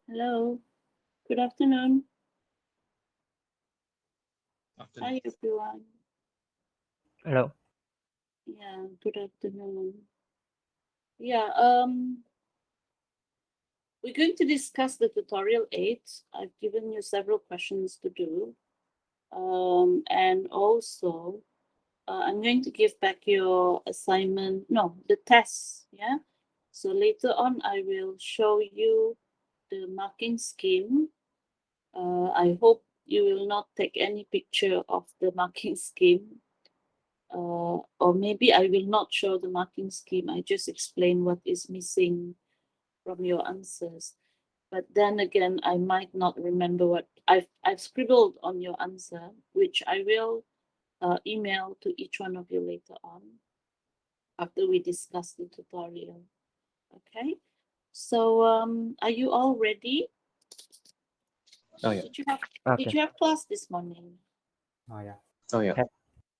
Hello, good afternoon. Afternoon. Hi, everyone. Hello. Yeah, good afternoon. Yeah, we're going to discuss the tutorial 8. I've given you several questions to do. And also, I'm going to give back your assignment, no, the tests, yeah? So later on, I will show you the marking scheme. I hope you will not take any picture of the marking scheme. Or maybe I will not show the marking scheme. I just explain what is missing from your answers. But then again, I might not remember what I've scribbled on your answer, which I will email to each one of you later on after we discuss the tutorial. Okay. So are you all ready? Oh yeah. Did you have Okay. did you have class this morning? Oh yeah. Oh yeah.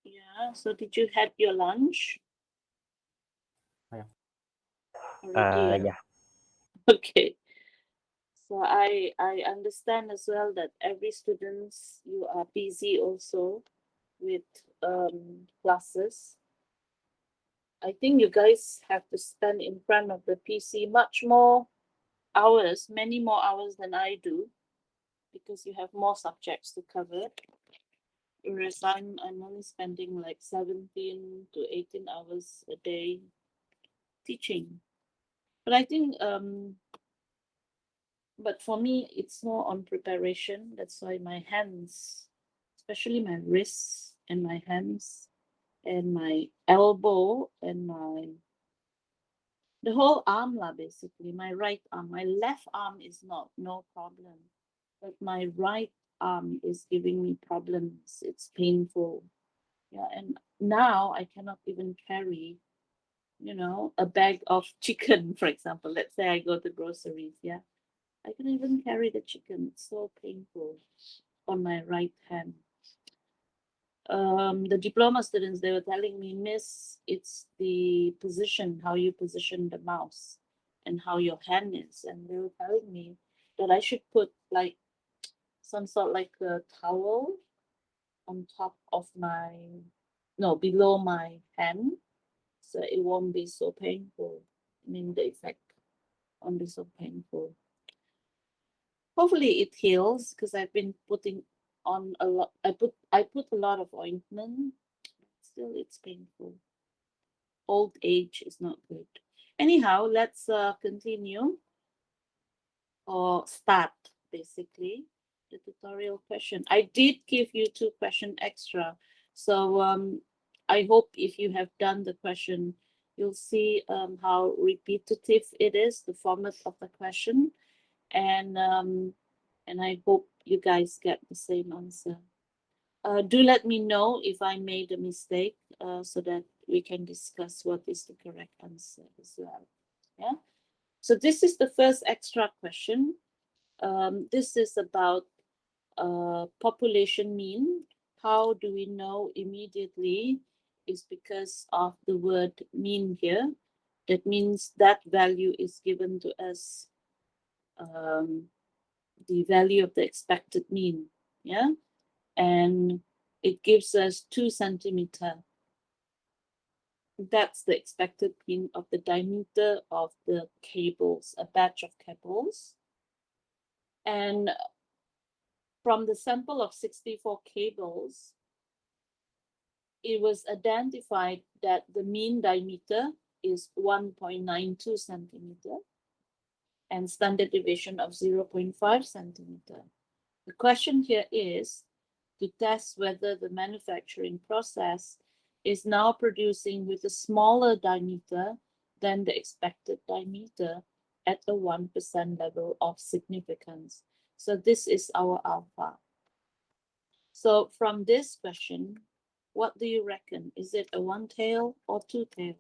Yeah. So did you have your lunch Oh, yeah. already? Yeah. Okay. So I understand as well that every students you are busy also with classes. I think you guys have to spend in front of the PC much more hours, many more hours than I do, because you have more subjects to cover. Whereas I'm only spending like 17 to 18 hours a day teaching. But I think but for me it's more on preparation. That's why my hands, especially my wrists and my hands and my elbow and my the whole arm lah, basically my right arm. My left arm is not no problem, but my right arm is giving me problems. It's painful. Yeah, and now I cannot even carry, a bag of chicken, for example. Let's say I go to groceries. Yeah, I can even carry the chicken. It's so painful on my right hand. The diploma students, they were telling me, Miss, it's the position, how you position the mouse and how your hand is. And they were telling me that I should put like some sort like a towel on top of my, no, below my hand, so it won't be so painful. I mean, the effect won't be so painful. Hopefully it heals because I've been putting on a lot. I put a lot of ointment. Still, it's painful. Old age is not good. Anyhow, let's continue or start basically the tutorial question. I did give you 2 question extra, so I hope if you have done the question, you'll see how repetitive it is, the format of the question, and I hope you guys get the same answer. Do let me know if I made a mistake, so that we can discuss what is the correct answer as well. Yeah. So this is the first extra question. This is about population mean. How do we know immediately? Is because of the word mean here. That means that value is given to us, um, the value of the expected mean. Yeah. And it gives us 2 centimeter. That's the expected mean of the diameter of the cables, a batch of cables. And from the sample of 64 cables, it was identified that the mean diameter is 1.92 centimeter and standard deviation of 0.5 centimeter. The question here is to test whether the manufacturing process is now producing with a smaller diameter than the expected diameter at a 1% level of significance. So this is our alpha. So from this question, what do you reckon? Is it a one tail or two tail?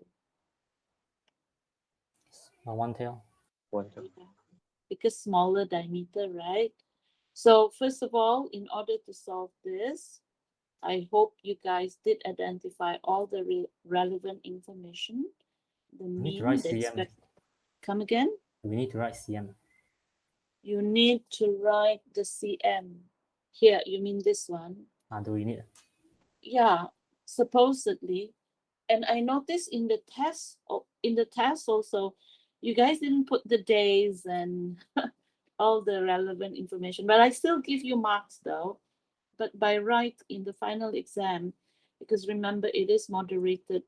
One tail. One tail. Yeah, because smaller diameter, right? So first of all, in order to solve this, I hope you guys did identify all the relevant information. The We need to mean, write the CM. expect. Come again? We need to write CM. You need to write the CM. Here, you mean this one? Do we need? Yeah, supposedly. And I noticed in the test, also, you guys didn't put the days and all the relevant information, but I still give you marks though. But by right in the final exam, because remember it is moderated.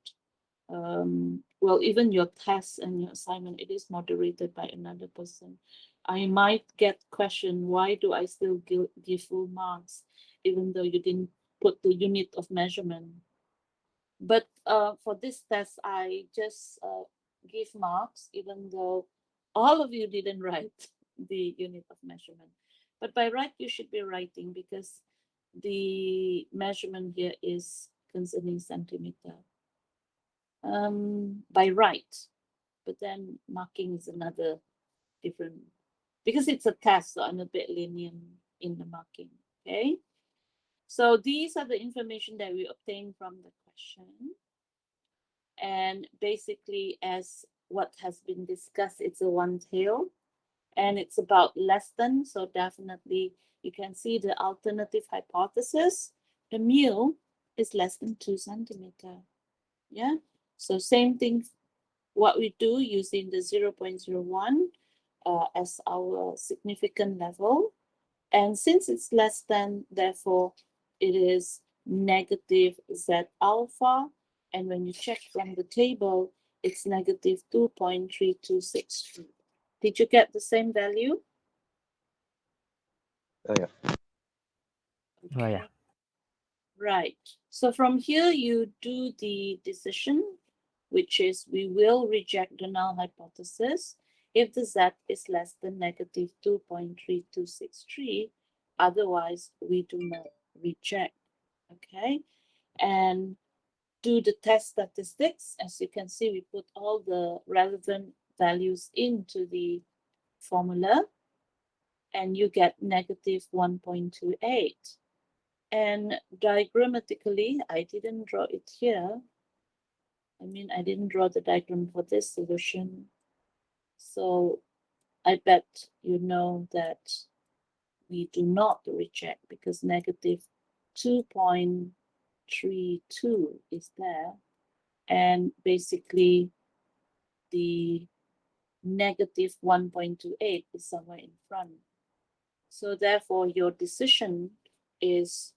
Well, even your test and your assignment, it is moderated by another person. I might get question, why do I still give full marks, even though you didn't put the unit of measurement? But for this test, I just give marks, even though all of you didn't write the unit of measurement. But by right, you should be writing because the measurement here is concerning centimeter. By right, but then marking is another different, because it's a test, so I'm a bit lenient in the marking. Okay, so these are the information that we obtained from the question. And basically, as what has been discussed, it's a one tail and it's about less than, so definitely you can see the alternative hypothesis, the mu is less than 2 centimeter. Yeah, so same thing what we do using the 0.01 as our significant level, and since it's less than, therefore it is negative Z alpha, and when you check from the table, it's negative 2.3263. Did you get the same value? Oh yeah. Oh, yeah. Right. So from here, you do the decision, which is we will reject the null hypothesis if the Z is less than negative 2.3263. Otherwise, we do not reject. Okay. And do the test statistics. As you can see, we put all the relevant values into the formula and you get negative 1.28. And diagrammatically, I didn't draw it here. I mean, I didn't draw the diagram for this solution. So I bet you know that we do not reject because negative 2.32 is there. And basically the negative 1.28 is somewhere in front. So therefore your decision is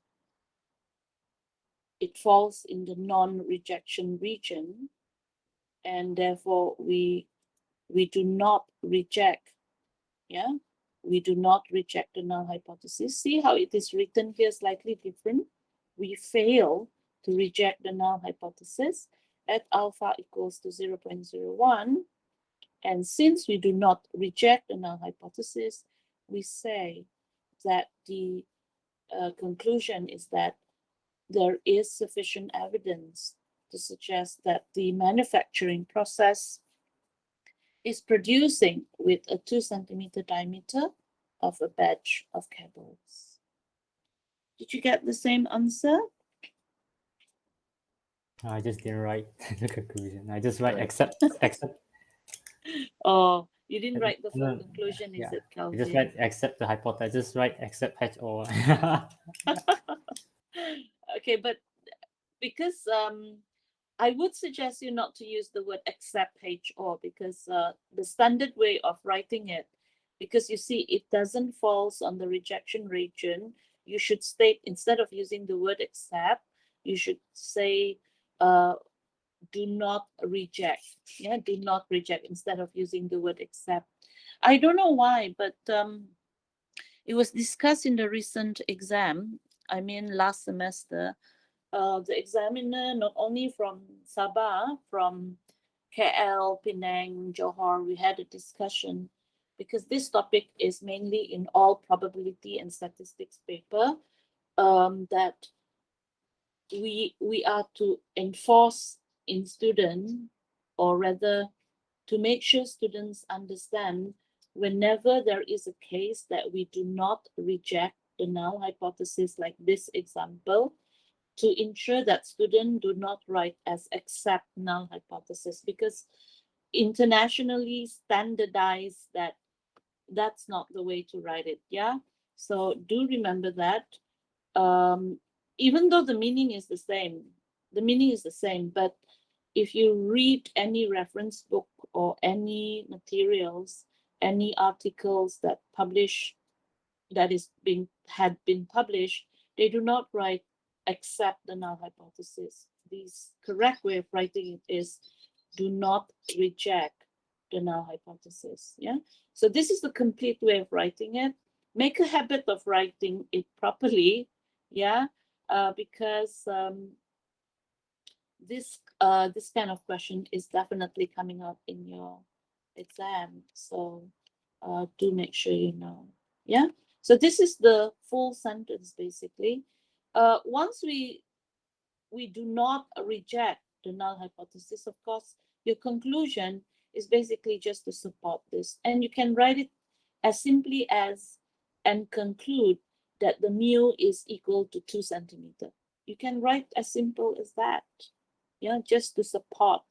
it falls in the non-rejection region, and therefore we do not reject. Yeah, we do not reject the null hypothesis. See how it is written here slightly different. We fail to reject the null hypothesis at alpha equals to 0.01. And since we do not reject the null hypothesis, we say that the conclusion is that there is sufficient evidence to suggest that the manufacturing process is producing with a 2 centimeter diameter of a batch of cables. Did you get the same answer? I just didn't write the conclusion. I just write Right. accept. Or you didn't And- write the full no, conclusion, is yeah. it, I Calvin? just write accept the hypothesis. I just write accept H or. Okay, but because I would suggest you not to use the word accept H or, because the standard way of writing it, because you see it doesn't falls on the rejection region, you should state, instead of using the word accept, you should say do not reject. Yeah, do not reject instead of using the word accept. I don't know why, but it was discussed in the recent exam. I mean, last semester, the examiner, not only from Sabah, from KL, Penang, Johor, we had a discussion because this topic is mainly in all probability and statistics paper, that we are to enforce in student, or rather to make sure students understand whenever there is a case that we do not reject the null hypothesis, like this example, to ensure that students do not write as accept null hypothesis, because internationally standardized that that's not the way to write it. Yeah, so do remember that. Even though the meaning is the same, but if you read any reference book or any materials, any articles that had been published, they do not write accept the null hypothesis. The correct way of writing it is do not reject the null hypothesis. Yeah. So this is the complete way of writing it. Make a habit of writing it properly. Yeah. Because this kind of question is definitely coming up in your exam. So do make sure you know. Yeah. So this is the full sentence basically. Once we do not reject the null hypothesis, of course, your conclusion is basically just to support this. And you can write it as simply as and conclude that the mu is equal to 2 centimeter. You can write as simple as that. Yeah, just to support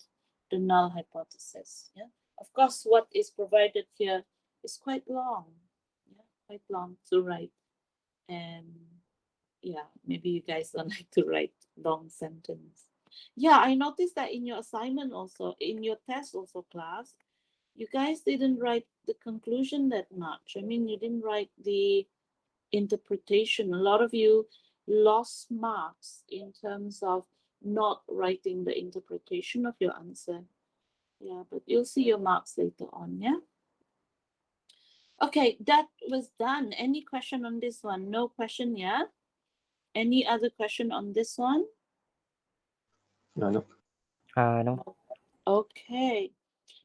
the null hypothesis. Yeah. Of course, what is provided here is quite long. Yeah, quite long to write. And yeah, maybe you guys don't like to write long sentence. Yeah, I noticed that in your assignment also, in your test also, class, you guys didn't write the conclusion that much. I mean, you didn't write the interpretation. A lot of you lost marks in terms of not writing the interpretation of your answer. Yeah, but you'll see your marks later on, yeah? Okay, that was done. Any question on this one? No question, yeah? Any other question on this one? No. No. Okay,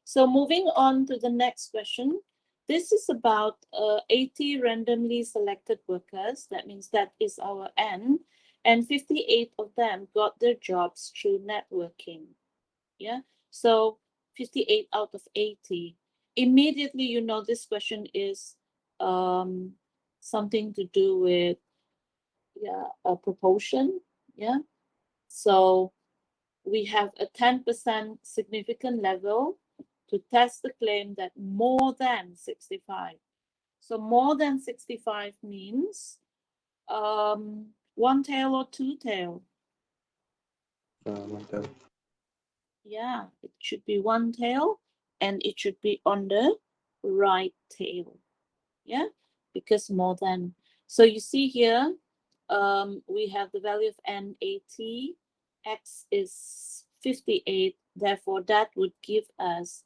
so moving on to the next question. This is about 80 randomly selected workers. That means that is our N, and 58 of them got their jobs through networking. Yeah, so 58 out of 80. Immediately, you know, this question is something to do with, yeah, a proportion. Yeah, so we have a 10% significant level to test the claim that more than 65. So more than 65 means one tail or two tail. One tail. Yeah, it should be one tail and it should be on the right tail. Yeah, because more than. So you see here, we have the value of n 80, x is 58. Therefore, that would give us,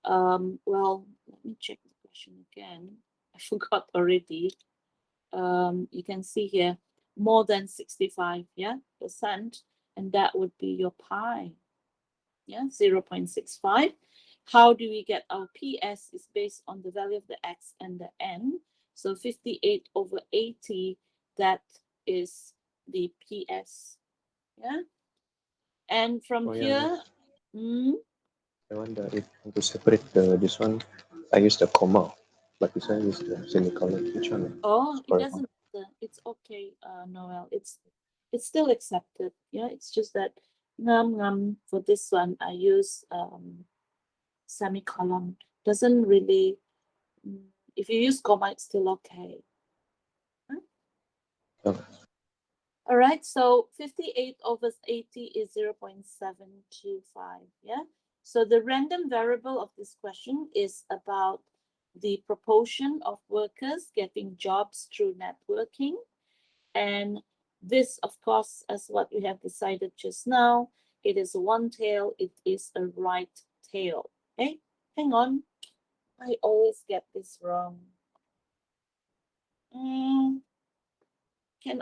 well, let me check the question again. I forgot already. You can see here more than 65, yeah, percent, and that would be your pi. Yeah, 0.65. How do we get our PS is based on the value of the x and the n. So 58 over 80, that is the PS. Yeah. And from Oh, yeah, here, I wonder if to separate this one, I use the comma, but this one use the semicolon. Which one? oh, it Correct one. doesn't matter. It's okay, Noel. It's still accepted. Yeah, it's just that for this one, I use semicolon. Doesn't really, if you use comma, it's still okay. Okay. All right, so 58 over 80 is 0.725, yeah? So the random variable of this question is about the proportion of workers getting jobs through networking, and This, of course, as what we have decided just now, it is one tail, it is a right tail. Okay, hang on. I always get this wrong. Can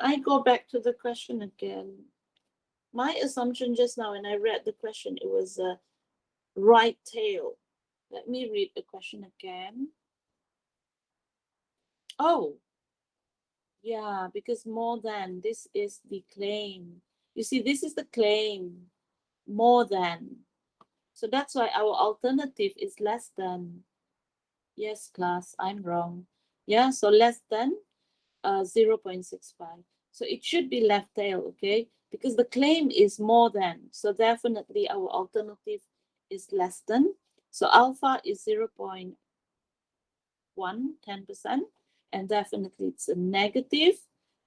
I go back to the question again? My assumption just now when I read the question, it was a right tail. Let me read the question again. Oh, yeah, because more than, this is the claim. You see, this is the claim, more than. So that's why our alternative is less than. Yes, class, I'm wrong. Yeah, so less than 0.65. So it should be left tail, okay? Because the claim is more than. So definitely our alternative is less than. So alpha is 0.1, 10%. And definitely it's a negative.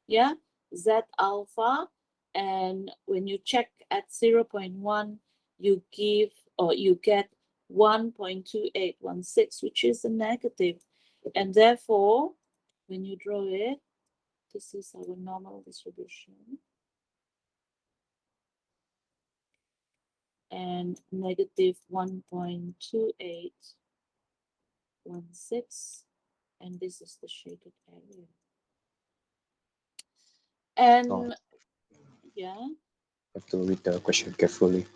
Yeah, Z alpha. And when you check at 0.1, you give or you get 1.2816, which is a negative. And therefore, when you draw it, this is our normal distribution. And negative 1.2816. And this is the shaded area. And Oh. yeah. Have to read the question carefully.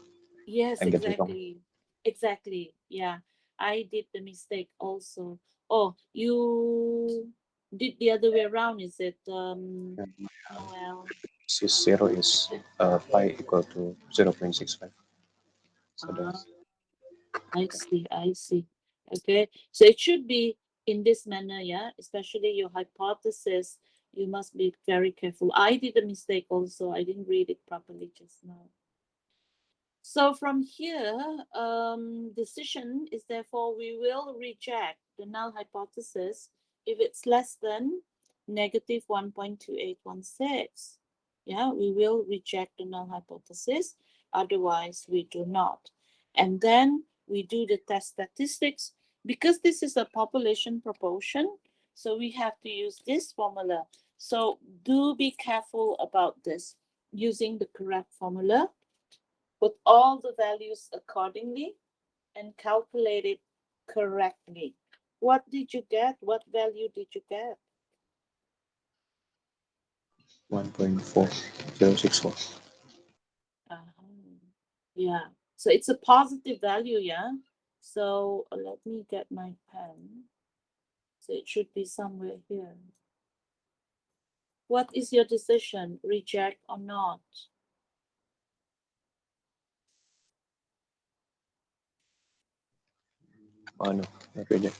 Yes, and get it wrong. exactly. Exactly. Yeah. I did the mistake also. Oh, you did the other way around, is it, Noel? Since 0 is pi equal to 0.65. So Ah, that's I see, I see. Okay, so it should be in this manner, yeah, especially your hypothesis. You must be very careful. I did a mistake also. I didn't read it properly just now. So from here, decision is therefore we will reject the null hypothesis if it's less than negative 1.2816. Yeah, we will reject the null hypothesis. Otherwise, we do not. And then we do the test statistics. Because this is a population proportion, so we have to use this formula. So do be careful about this, using the correct formula. Put all the values accordingly and calculate it correctly. What did you get? What value did you get? 1.4064. Yeah, so it's a positive value, yeah? So let me get my pen. So it should be somewhere here. What is your decision? Reject or not? Oh no, not really.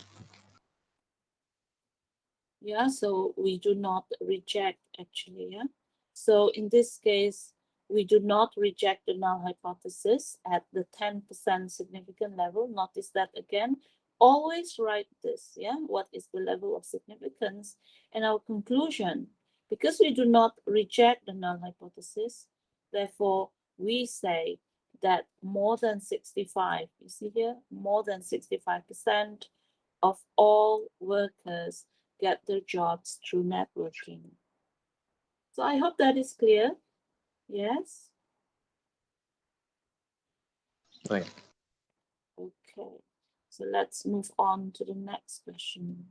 Yeah, so we do not reject actually, yeah. So in this case, we do not reject the null hypothesis at the 10% significant level. Notice that again. Always write this, yeah. What is the level of significance? And our conclusion, because we do not reject the null hypothesis, therefore we say that more than 65, you see here, more than 65% of all workers get their jobs through networking. So I hope that is clear. Yes? Oh, yeah. Okay. So let's move on to the next question.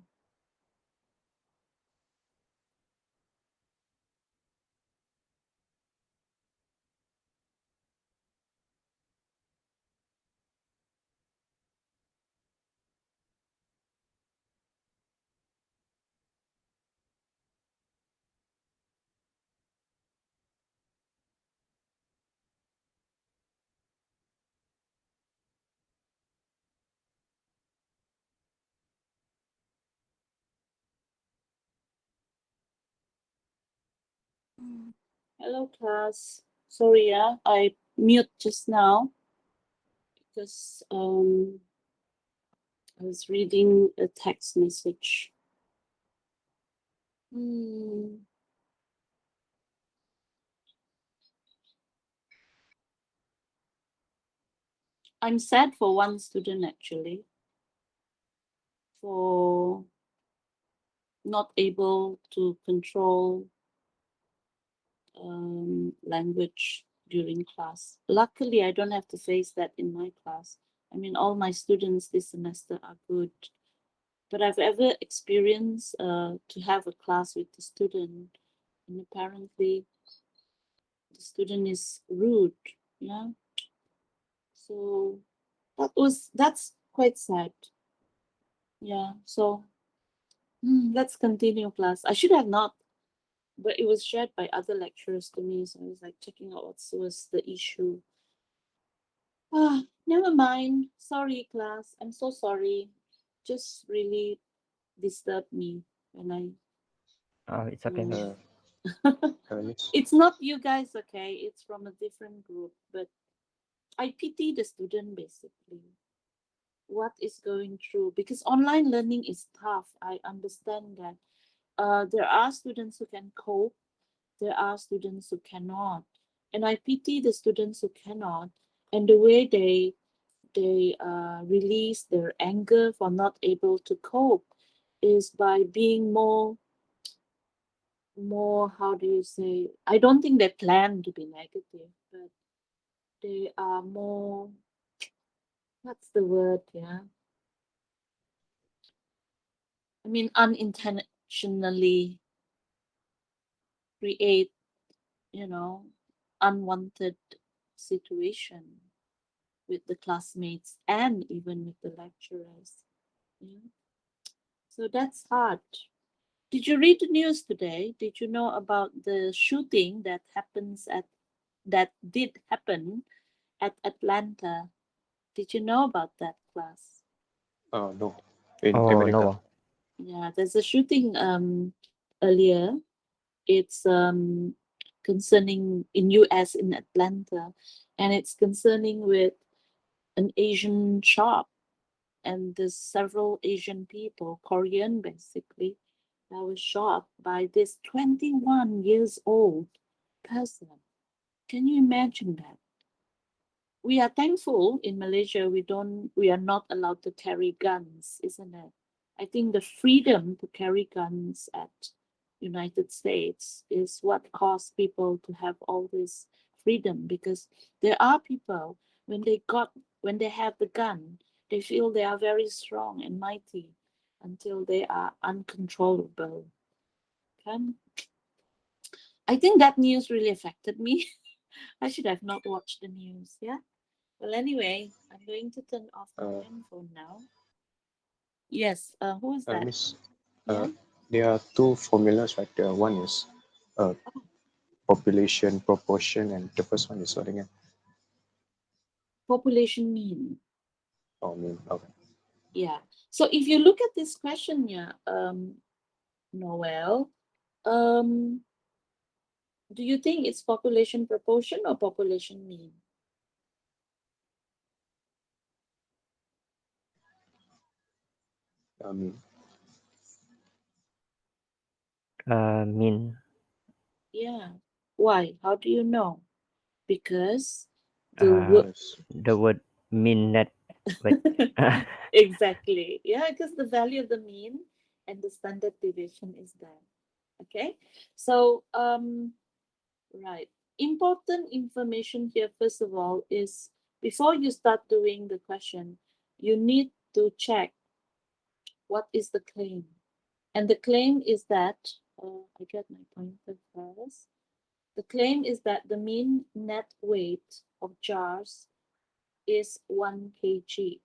Hello, class. Sorry, yeah, I mute just now because I was reading a text message. I'm sad for one student actually, for not able to control language during class. Luckily, I don't have to face that in my class. I mean, all my students this semester are good. But I've ever experienced to have a class with the student, and apparently the student is rude. Yeah. So that's quite sad. Yeah. So let's continue class. I should have not, but it was shared by other lecturers to me, so I was like checking out what was the issue. Ah, never mind. Sorry, class. I'm so sorry. Just really disturbed me when I. Oh, it's okay, miss. Miss, It's not you guys, okay? It's from a different group, but I pity the student basically. What is going through, because online learning is tough. I understand that. There are students who can cope, there are students who cannot, and I pity the students who cannot, and the way they release their anger for not able to cope is by being more, how do you say, I don't think they plan to be negative, but they are more, what's the word, yeah, I mean unintentionally create, unwanted situation with the classmates and even with the lecturers. Yeah. So that's hard. Did you read the news today? Did you know about the shooting that did happen at Atlanta? Did you know about that, class? no. In Oh, America. no. Yeah, there's a shooting earlier. It's concerning in US in Atlanta, and it's concerning with an Asian shop, and there's several Asian people, Korean basically, that was shot by this 21 years old person. Can you imagine that? We are thankful in Malaysia we are not allowed to carry guns, isn't it? I think the freedom to carry guns at United States is what caused people to have all this freedom, because there are people when they have the gun, they feel they are very strong and mighty until they are uncontrollable. Okay? I think that news really affected me. I should have not watched the news. Yeah. Well, anyway, I'm going to turn off my Uh, handphone now. Yes. Who is that? Miss, Yeah. there are two formulas, right? One is population proportion, and the first one is what again? Population mean. Oh, mean. Okay. Yeah. So if you look at this question, yeah, Noel, um, do you think it's population proportion or population mean? Mean. Mean. Yeah. Why? How do you know? Because the word The word mean that. But exactly. Yeah, because the value of the mean and the standard deviation is there. Okay. So right. Important information here, first of all, is before you start doing the question, you need to check what is the claim. And the claim is that, I get my pointer first. The claim is that the mean net weight of jars is 1 kg.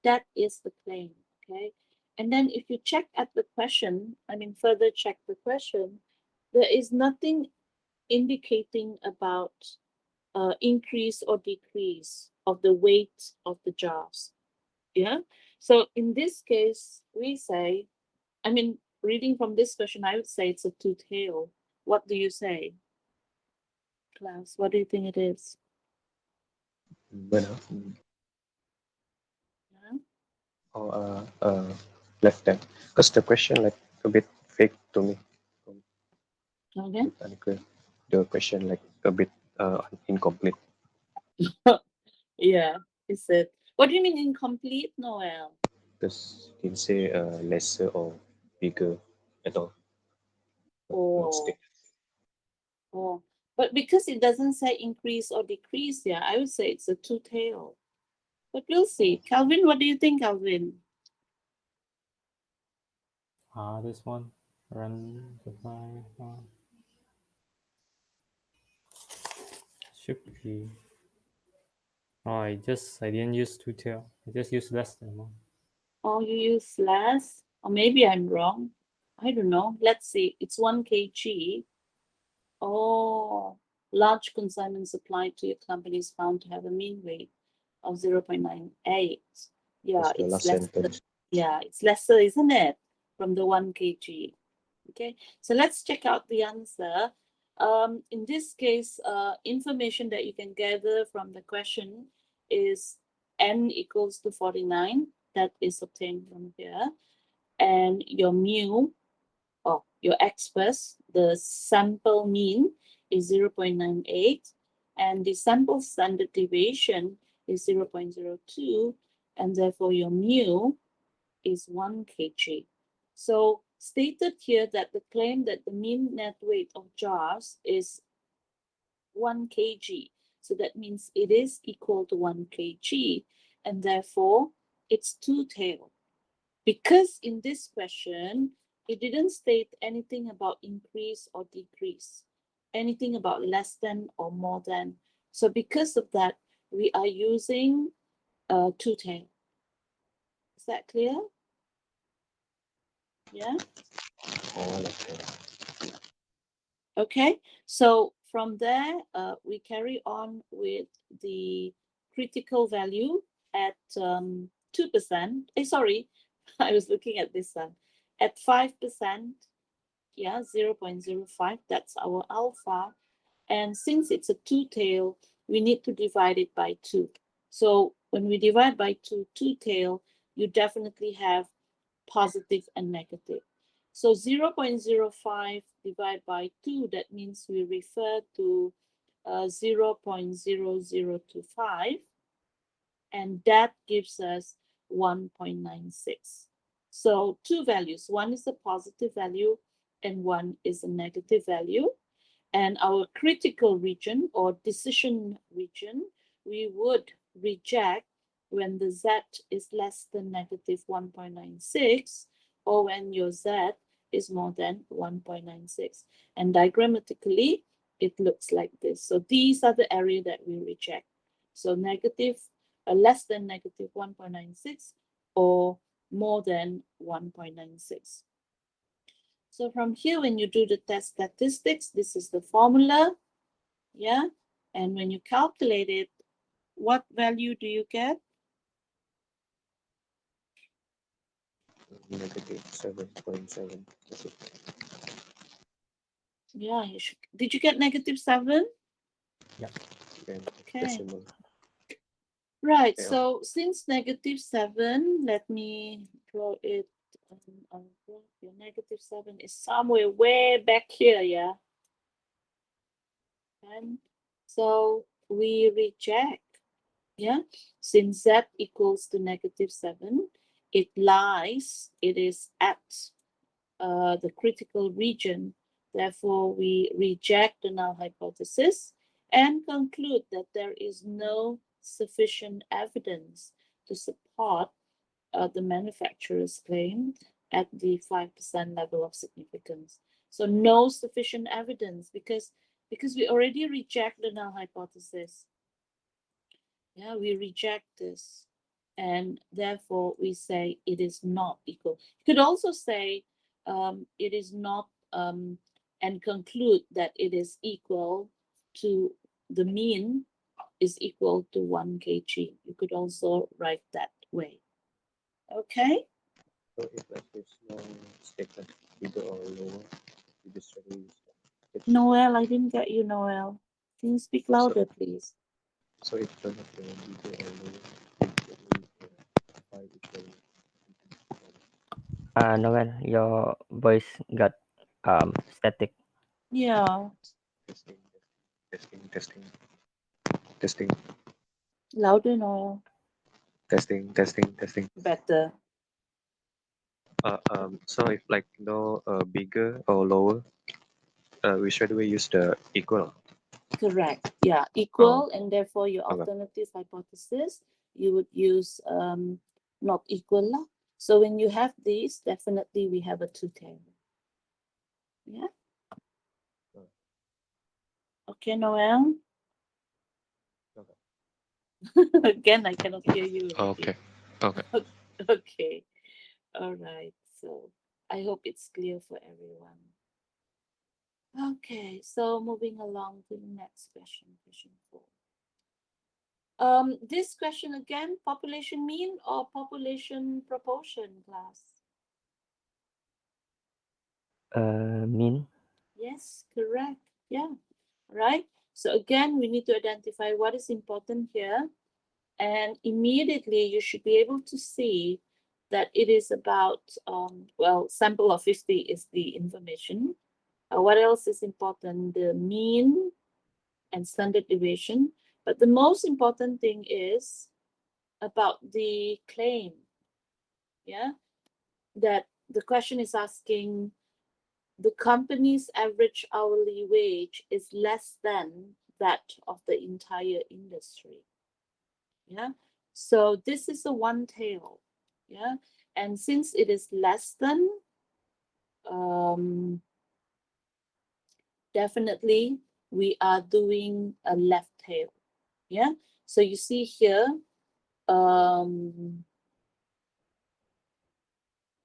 That is the claim, okay? And then if you check at the question, further check the question, there is nothing indicating about increase or decrease of the weight of the jars. Yeah. So in this case, we say, reading from this question, I would say it's a two tail. What do you say, class? What do you think it is? But, Yeah. or left hand. Because the question like a bit fake to me. Okay. Bit unclear. The question like a bit incomplete. Yeah. Is it? What do you mean incomplete, Noel? Because you can say lesser or bigger at all. Not Oh, state. oh. But because it doesn't say increase or decrease here, I would say it's a two-tail. But we'll see. Calvin, what do you think, Calvin? This one run supply should be. Oh, I didn't use two tail. I just used less than one. Or you use less? Or maybe I'm wrong. I don't know. Let's see. It's 1 kg. Oh, large consignment supplied to your company is found to have a mean weight of 0.98. Yeah, That's the it's last lesser. sentence. Yeah, it's lesser, isn't it? From the 1 kg. Okay, so let's check out the answer. In this case, information that you can gather from the question is n equals to 49. That is obtained from here. And your mu, or your x-press, the sample mean is 0.98. And the sample standard deviation is 0.02. And therefore your mu is 1 kg. So stated here that the claim that the mean net weight of jars is 1 kg. So that means it is equal to 1 kg, and therefore it's two-tailed. Because in this question, it didn't state anything about increase or decrease, anything about less than or more than. So because of that, we are using two-tailed. Is that clear? Yeah. Oh, okay. Okay, so from there, we carry on with the critical value at 2%. Sorry, I was looking at this one. At 5%, yeah, 0.05, that's our alpha. And since it's a two-tail, we need to divide it by 2. So when we divide by 2, two-tail, you definitely have positive and negative. So 0.05 divided by 2, that means we refer to 0.0025, and that gives us 1.96. So two values, one is a positive value and one is a negative value. And our critical region or decision region, we would reject when the Z is less than negative 1.96 or when your Z is more than 1.96. And diagrammatically, it looks like this. So these are the area that we reject. So negative, less than negative 1.96 or more than 1.96. So from here, when you do the test statistics, this is the formula, yeah? And when you calculate it, what value do you get? Negative 7.7. That's it. Yeah, you should. Did you get negative 7? Then Okay. decimal. Right, Yeah. so since negative 7, let me draw it on graph. Your negative 7 is somewhere way back here, yeah? And so we reject, yeah? Since Z equals to negative 7, it is at the critical region. Therefore, we reject the null hypothesis and conclude that there is no sufficient evidence to support the manufacturer's claim at the 5% level of significance. So no sufficient evidence because we already reject the null hypothesis. Yeah, we reject this. And therefore, we say it is not equal. You could also say it is not, and conclude that it is equal to the mean is equal to 1 kg. You could also write that way. Okay. So if like there's no statement bigger or lower, you just try to use it. Noel, I didn't get you, Noel. Can you speak louder, please? So if none of the bigger or lower, you can use the 5 equal. Noel, your voice got static. Yeah, Testing, testing, testing, testing, louder, Noel. testing, testing, testing. Better. So if like no bigger or lower, we straight away use the equal. Correct. Yeah, equal, and therefore your Okay. alternative hypothesis, you would use not equal lah. So when you have these, definitely we have a two-tailed. Yeah. Okay, Noel. Okay. Again, I cannot hear you. Okay. Okay. Okay. All right. So I hope it's clear for everyone. Okay, so moving along to the next question, question 4. This question again, population mean or population proportion, class? Mean. Yes, correct. Yeah, right. So again, we need to identify what is important here, and immediately you should be able to see that it is about well, sample of 50 is the information. What else is important? The mean and standard deviation. But the most important thing is about the claim. Yeah, that the question is asking the company's average hourly wage is less than that of the entire industry. Yeah, so this is a one tail. Yeah, and since it is less than, definitely we are doing a left tail. Yeah, so you see here,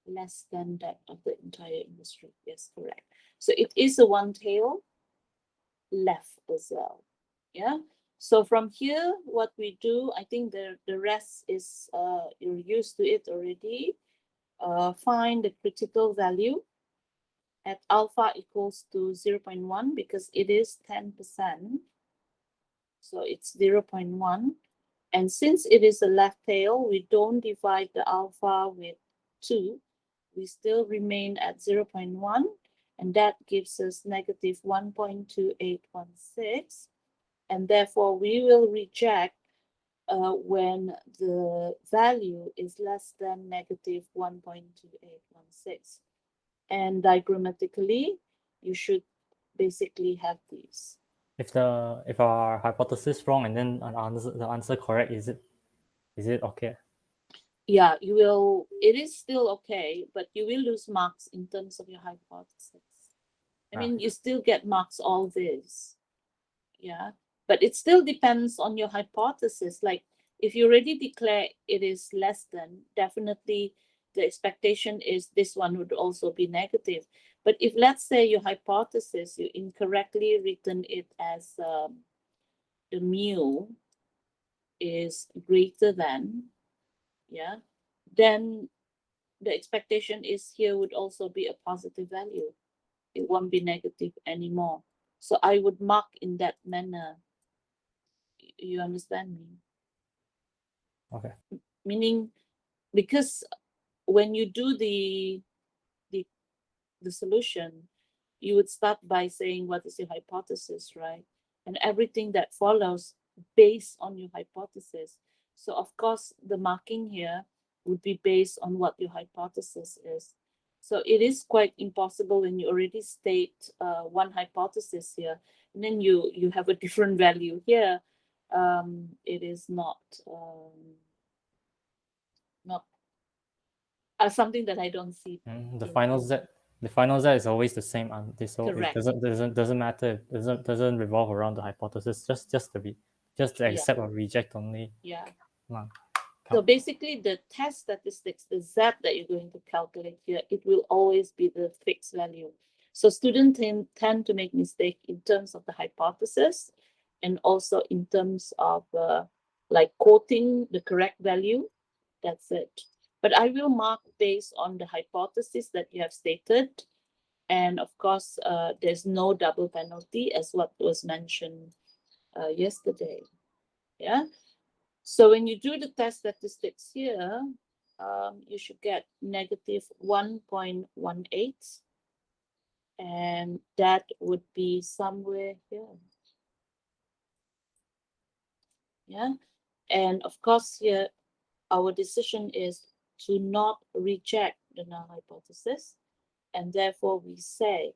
less than that of the entire industry. Yes, correct. So it is a one tail left as well. Yeah. So from here, what we do, I think the rest is you're used to it already. Find the critical value at alpha equals to 0.1 because it is 10%. So it's 0.1. And since it is a left tail, we don't divide the alpha with 2. We still remain at 0.1, and that gives us negative 1.2816. And therefore, we will reject when the value is less than negative 1.2816. And diagrammatically, you should basically have these. If our hypothesis wrong and then the answer correct, is it okay? Yeah, you will, it is still okay, but you will lose marks in terms of your hypothesis. I mean, you still get marks all this. Yeah, but it still depends on your hypothesis. Like if you already declare it is less than, definitely the expectation is this one would also be negative. But if let's say your hypothesis, you incorrectly written it as the mu is greater than, yeah, then the expectation is here would also be a positive value. It won't be negative anymore. So I would mark in that manner. You understand me? Okay. Meaning, because when you do the solution, you would start by saying what is your hypothesis, right? And everything that follows based on your hypothesis. So of course, the marking here would be based on what your hypothesis is. So it is quite impossible when you already state one hypothesis here, and then you have a different value here. It is not something that I don't see. The final Z is always the same. So Correct. it doesn't matter. It doesn't revolve around the hypothesis. Just the accept or reject only. Yeah. Nah, So basically, the test statistics, the Z that you're going to calculate here, it will always be the fixed value. So students tend to make mistake in terms of the hypothesis and also in terms of like quoting the correct value. That's it. But I will mark based on the hypothesis that you have stated. And of course, there's no double penalty as what was mentioned yesterday. Yeah. So when you do the test statistics here, you should get negative 1.18. And that would be somewhere here. Yeah. And of course, here, our decision is to not reject the null hypothesis. And therefore, we say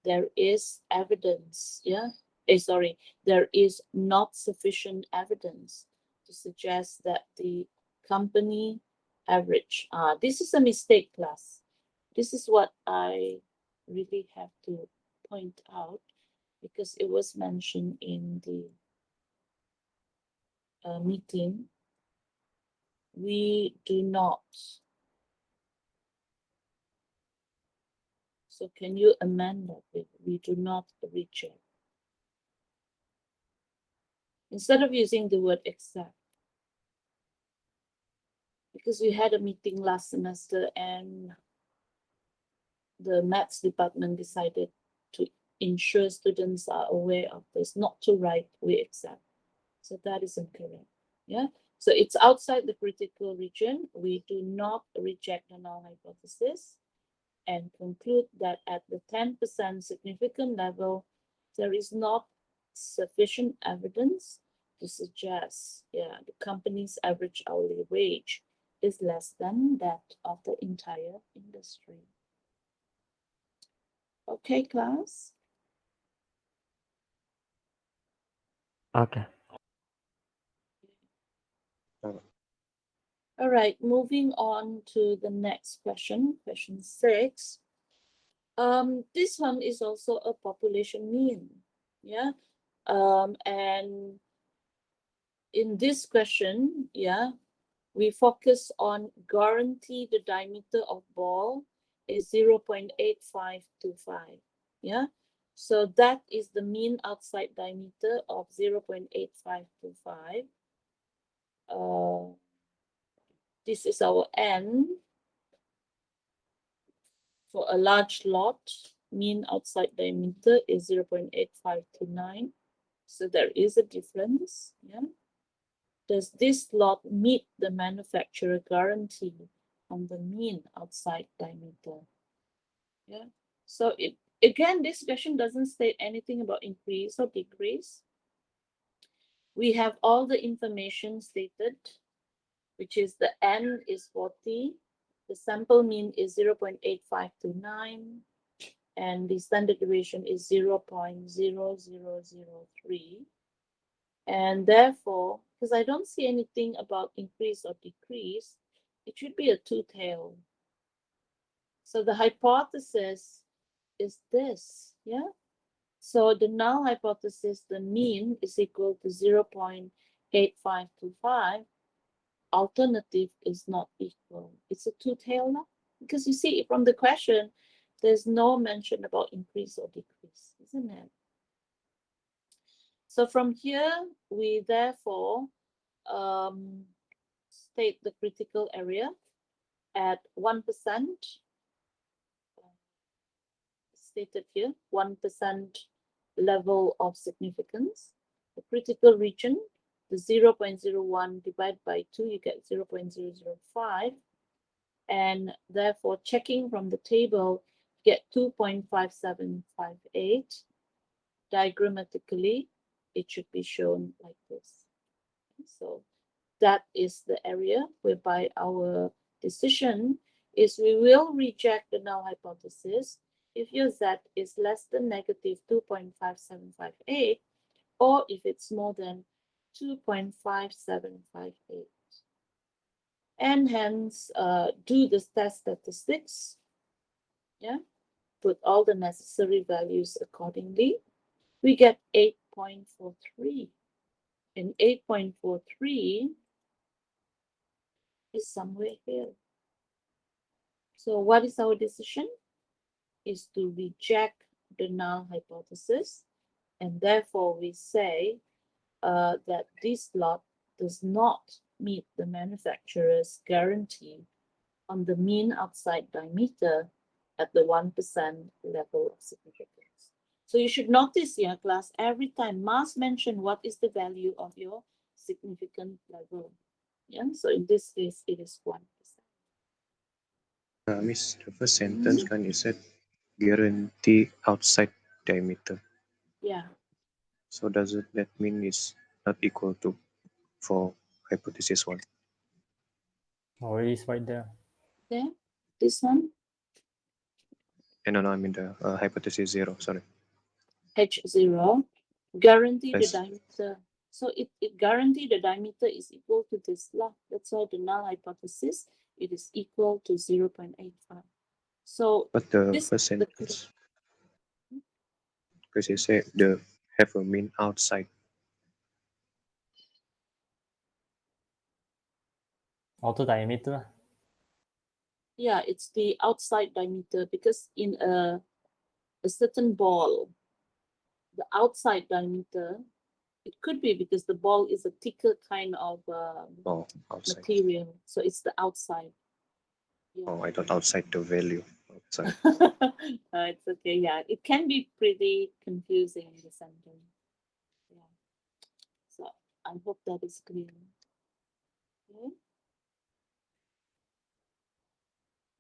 there is evidence, yeah, there is not sufficient evidence to suggest that the company average. This is a mistake, class. This is what I really have to point out because it was mentioned in the meeting. We do not. So can you amend that with we do not reject? Instead of using the word accept. Because we had a meeting last semester and the maths department decided to ensure students are aware of this, not to write we accept. So that is incorrect. Yeah. So it's outside the critical region. We do not reject the null hypothesis and conclude that at the 10% significant level, there is not sufficient evidence to suggest the company's average hourly wage is less than that of the entire industry. Okay, class? Okay. All right, moving on to the next question, question 6. This one is also a population mean, yeah. And in this question, we focus on guarantee the diameter of ball is 0.8525, yeah. So that is the mean outside diameter of 0.8525. This is our N. For a large lot, mean outside diameter is 0.8529. So there is a difference. Yeah. Does this lot meet the manufacturer guarantee on the mean outside diameter? Yeah. So again, this question doesn't state anything about increase or decrease. We have all the information stated, which is the N is 40, the sample mean is 0.8529, and the standard deviation is 0.0003. And therefore, because I don't see anything about increase or decrease, it should be a two-tail. So the hypothesis is this, yeah? So the null hypothesis, the mean is equal to 0.8525. Alternative is not equal. It's a two-tail now. Because you see from the question, there's no mention about increase or decrease, isn't it? So from here, we therefore state the critical area at 1%. Stated here, 1% level of significance. The critical region, the 0.01 divided by 2, you get 0.005. And therefore, checking from the table, you get 2.5758. Diagrammatically, it should be shown like this. So that is the area whereby our decision is we will reject the null hypothesis if your Z is less than negative 2.5758 or if it's more than 2.5758. And hence do the test statistics, put all the necessary values accordingly. We get 8.43. And 8.43 is somewhere here. So what is our decision? Is to reject the null hypothesis. And therefore we say that this lot does not meet the manufacturer's guarantee on the mean outside diameter at the 1% level of significance. So you should notice here, class, every time must mention what is the value of your significant level. Yeah, so in this case, it is 1%. Miss, the first sentence kan it said guarantee outside diameter. Yeah. So does that mean it's not equal to for hypothesis 1? Oh, it is right there. Okay, this one, No, I mean the hypothesis 0, sorry. H0. Guarantee the Yes. diameter. So it guarantee the diameter is equal to this lah. That's why the null hypothesis, it is equal to 0.85. So But the this first the sentence, because you say the have a mean outside. Outer diameter lah. yeah, it's the outside diameter because in a certain ball, the outside diameter, it could be because the ball is a thicker kind of Oh, outside. material, so it's the outside. Yeah. Oh, I thought outside the value. Outside. It's okay. Yeah, it can be pretty confusing in the sentence. Yeah. So I hope that is clear. Okay.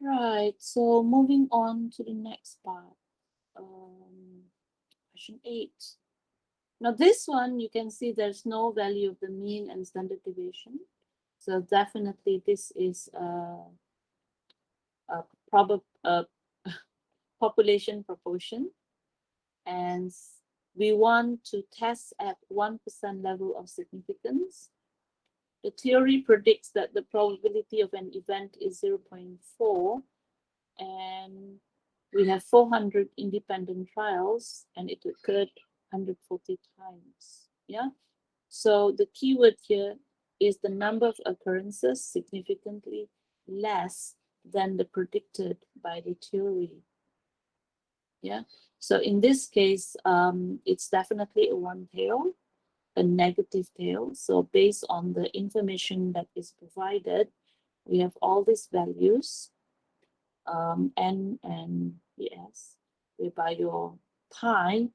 Right. So moving on to the next part. Question 8. Now this one, you can see there's no value of the mean and standard deviation. So definitely this is a population proportion. And we want to test at 1% level of significance. The theory predicts that the probability of an event is 0.4, and we have 400 independent trials, and it occurred 140 times. Yeah. So the keyword here is the number of occurrences significantly less than the predicted by the theory. Yeah. So in this case, it's definitely a one tail, a negative tail. So based on the information that is provided, we have all these values, N and PS, whereby your pi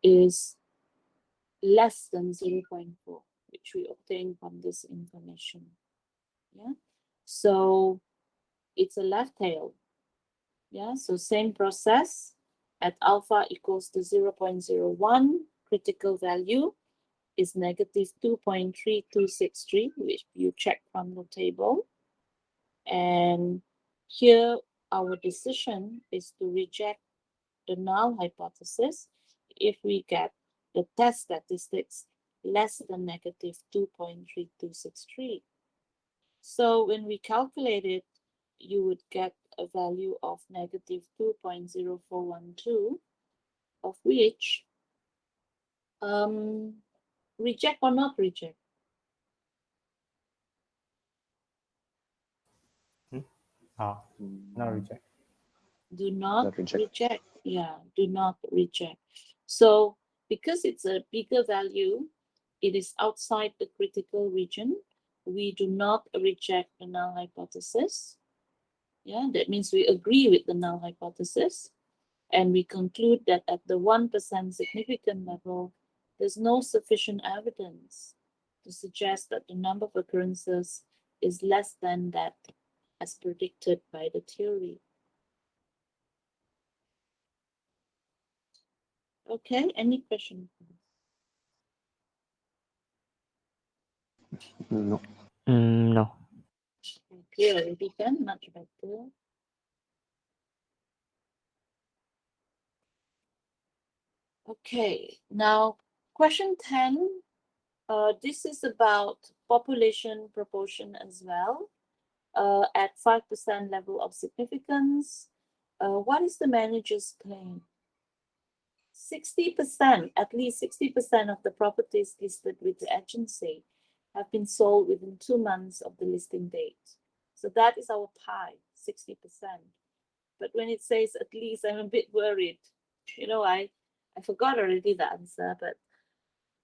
is less than 0.4, which we obtain from this information. Yeah. So it's a left tail. Yeah. So same process at alpha equals to 0.01, critical value is negative 2.3263, which you check from the table. And here our decision is to reject the null hypothesis if we get the test statistics less than negative 2.3263. So when we calculate it, you would get a value of negative 2.0412, of which reject or not reject? Not reject. Do not Not reject. reject. Yeah, do not reject. So because it's a bigger value, it is outside the critical region. We do not reject the null hypothesis. Yeah, that means we agree with the null hypothesis. And we conclude that at the 1% significant level, there's no sufficient evidence to suggest that the number of occurrences is less than that as predicted by the theory. Okay, any questions? No. No. Clear already can, much better. Okay, now question 10. This is about population proportion as well. At 5% level of significance. What is the manager's claim? 60%, at least 60% of the properties listed with the agency have been sold within 2 months of the listing date. So that is our pie, 60%. But when it says at least, I'm a bit worried. You know, I forgot already the answer, but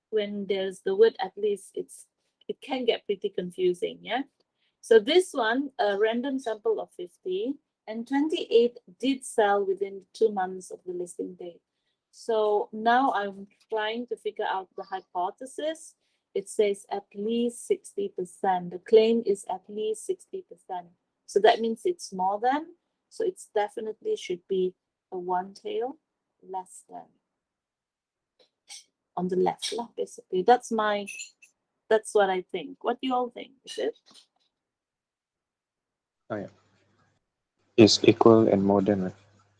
when there's the word at least, it can get pretty confusing, yeah? So this one, a random sample of 50, and 28 did sell within 2 months of the listing date. So now I'm trying to figure out the hypothesis. It says at least 60%. The claim is at least 60%. So that means it's more than. So it's definitely should be a one tail less than. On the left, basically. That's what I think. What do you all think? Is it? Oh, yeah. Is equal and more than, right?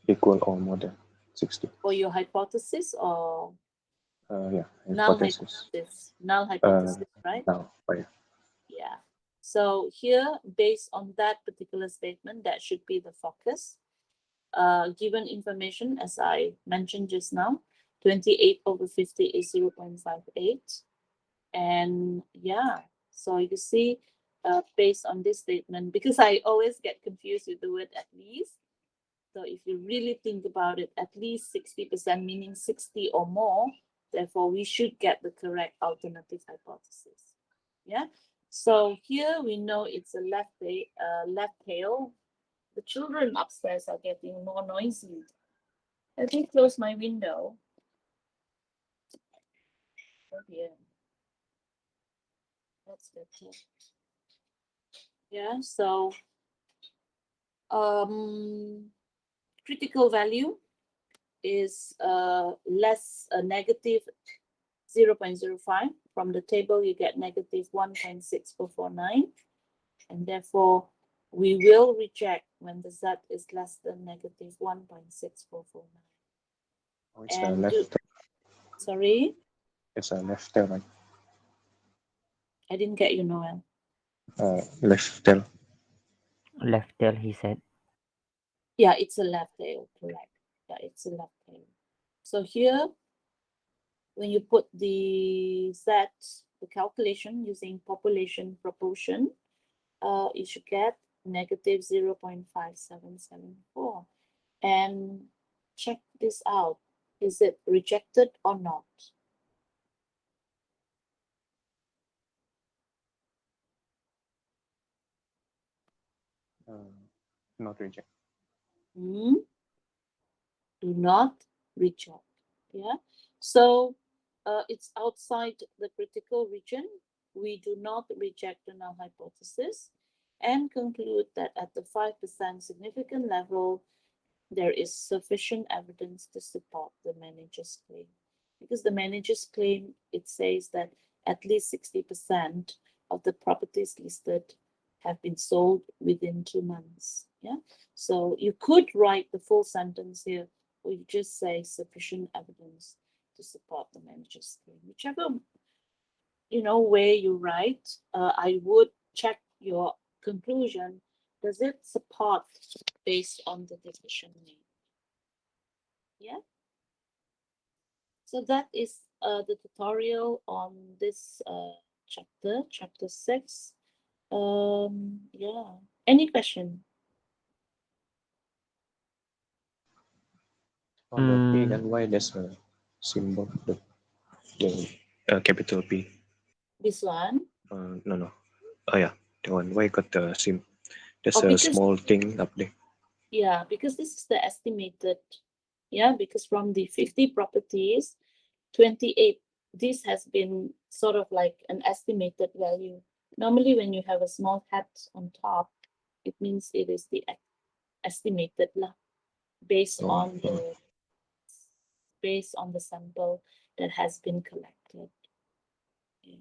Equal or more than 60. For your hypothesis or Yeah, Null hypothesis. hypothesis, right? Now, oh, yeah. Yeah. So here, based on that particular statement, that should be the focus. Given information, as I mentioned just now, 28/50 is 0.58. And yeah, so you see, based on this statement, because I always get confused with the word at least. So if you really think about it, at least 60%, meaning 60 or more, therefore we should get the correct alternative hypothesis. Yeah. So here we know it's a left tail. The children upstairs are getting more noisy. Let me close my window. Oh dear. That's better. Yeah, so critical value is less negative 0.05. From the table, you get negative 1.6449. And therefore, we will reject when the Z is less than negative 1.6449. Oh, it's And left. sorry, It's a left tail, right? I didn't get you, Noel. Left tail. Left tail, he said. Yeah, it's a left tail, correct. Yeah, it's a left tail. So here, when you put the Z, the calculation using population proportion, you should get negative 0.5774. And check this out. Is it rejected or not? Not reject. Hmm? Do not reject. Yeah. So it's outside the critical region. We do not reject the null hypothesis and conclude that at the 5% significant level, there is sufficient evidence to support the manager's claim. Because the manager's claim, it says that at least 60% of the properties listed have been sold within 2 months. Yeah. So you could write the full sentence here, or you just say sufficient evidence to support the manager's claim. Whichever way you write, I would check your conclusion. Does it support based on the decision made? Yeah. So that is the tutorial on this chapter 6. Yeah. Any question? On the P, then why there's a symbol, the capital P? This one? No. Oh yeah, the one. Why got the There's Oh, a because small thing up there. yeah, because this is the estimated. Yeah, because from the 50 properties, 28, this has been sort of like an estimated value. Normally, when you have a small hat on top, it means it is the estimated lah, based Oh, on the sample that has been collected. Yeah.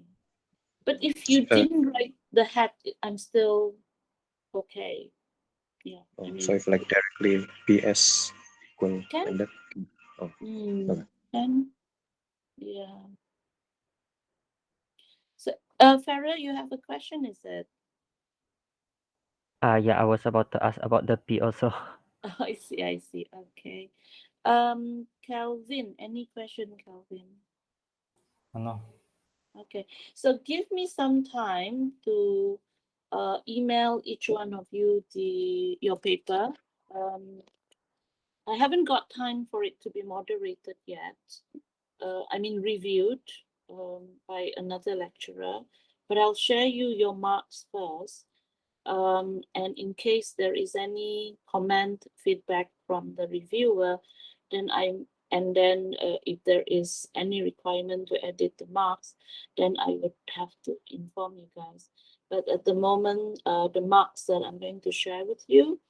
But if you didn't write the hat, I'm still okay. Yeah. I mean, so if like directly PS equal can like that. Oh, okay. can yeah. So, Farah, you have a question, is it? Yeah, I was about to ask about the P also. Oh, I see. Okay. Calvin, any question, Calvin? No. Okay. So give me some time to email each one of you your paper. I haven't got time for it to be moderated yet. I mean reviewed by another lecturer, but I'll share you your marks first. And in case there is any comment, feedback from the reviewer, then if there is any requirement to edit the marks, then I would have to inform you guys. But at the moment, the marks that I'm going to share with you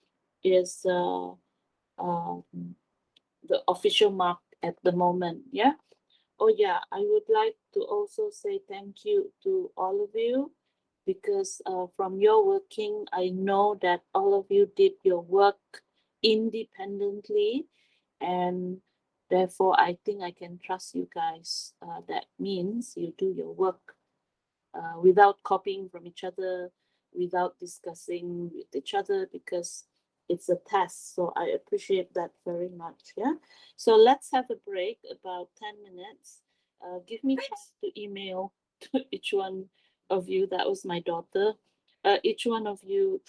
is the official mark at the moment. Yeah. Oh yeah, I would like to also say thank you to all of you, because from your working, I know that all of you did your work independently, and Therefore, I think I can trust you guys. That means you do your work without copying from each other, without discussing with each other, because it's a test. So I appreciate that very much. Yeah. So let's have a break, about 10 minutes. Give me time to email to each one of you. That was my daughter. Each one of you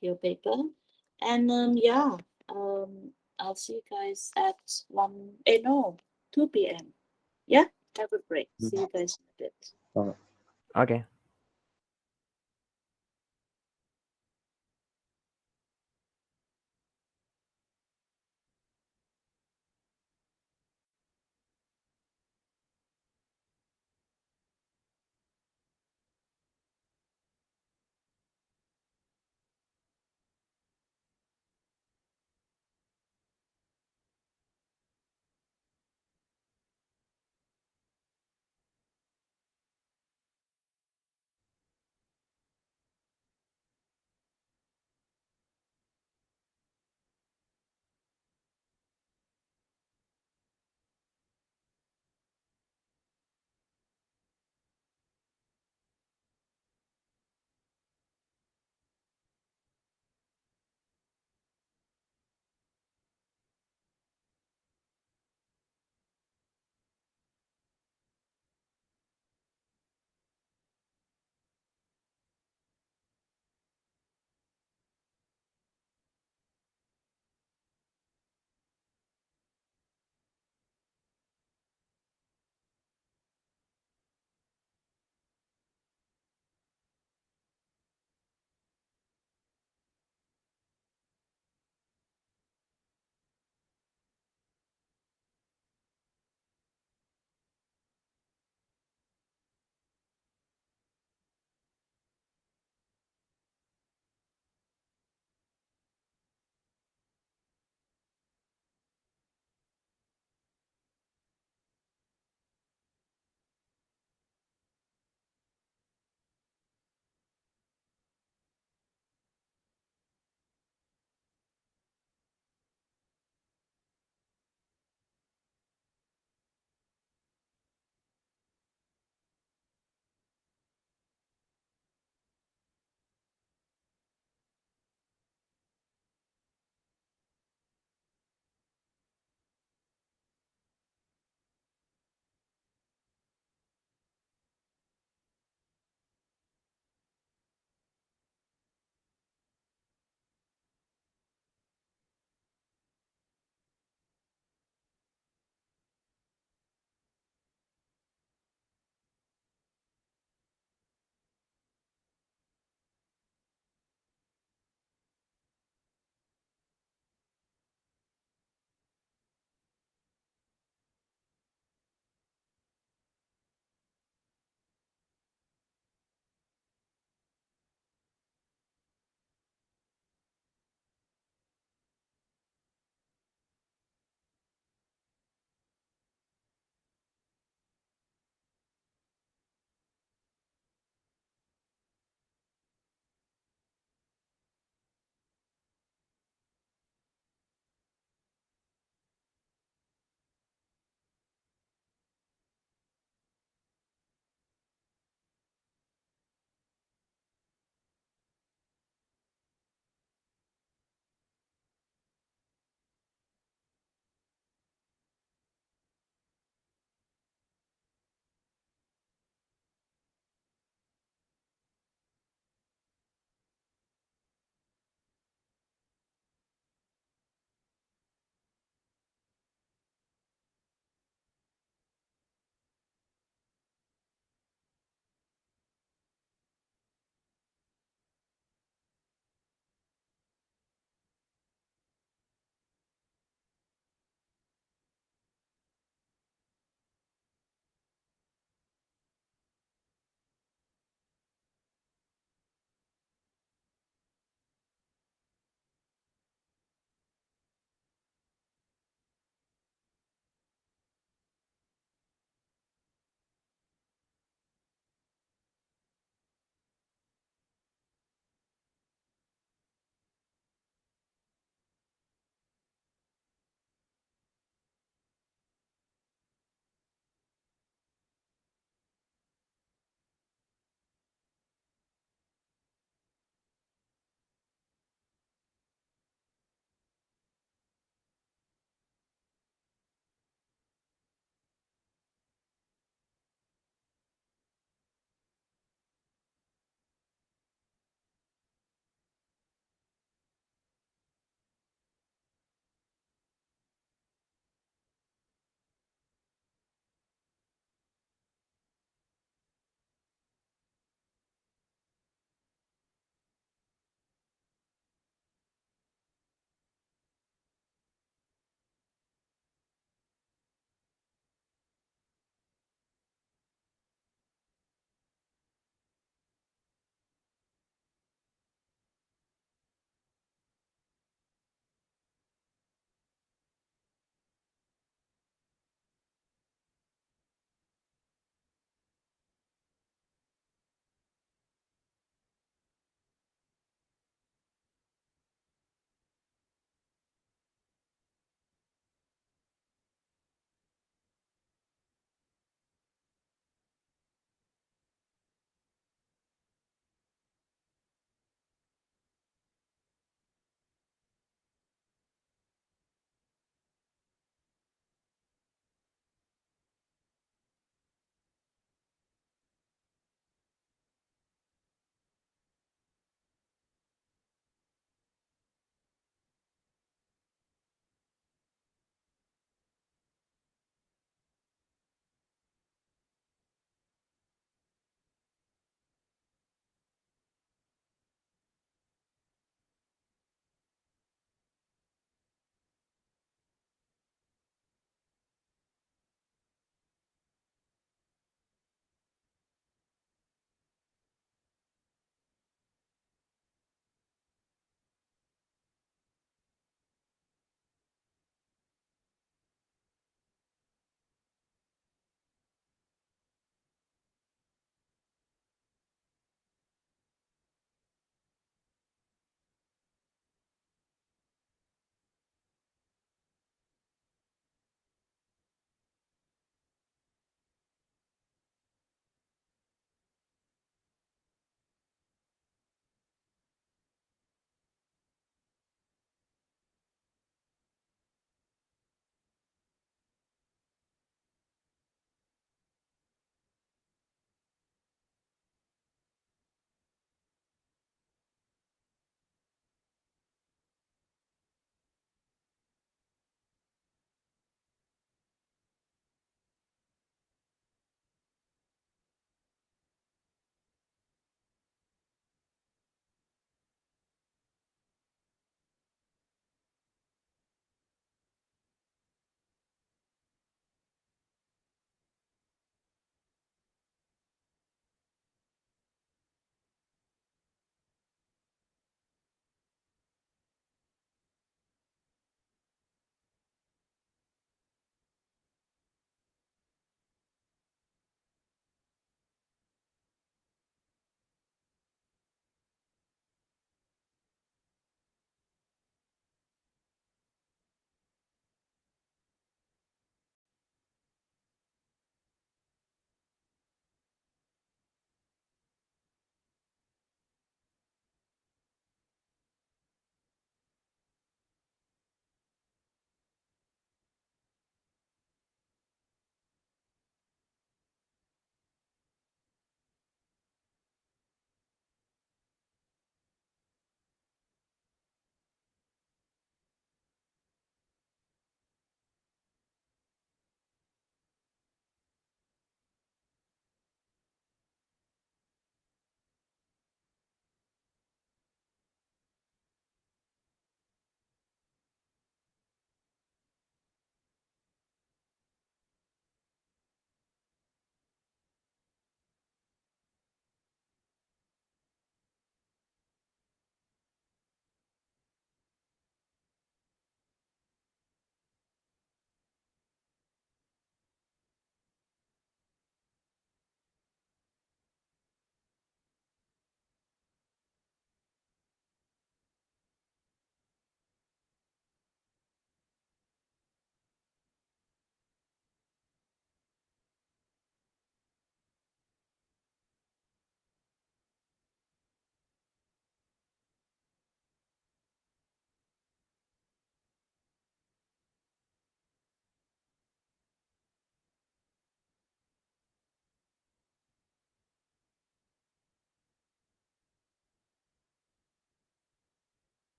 your paper. And yeah, I'll see you guys at 2 p.m. Yeah, have a break. See you guys in a bit. Okay.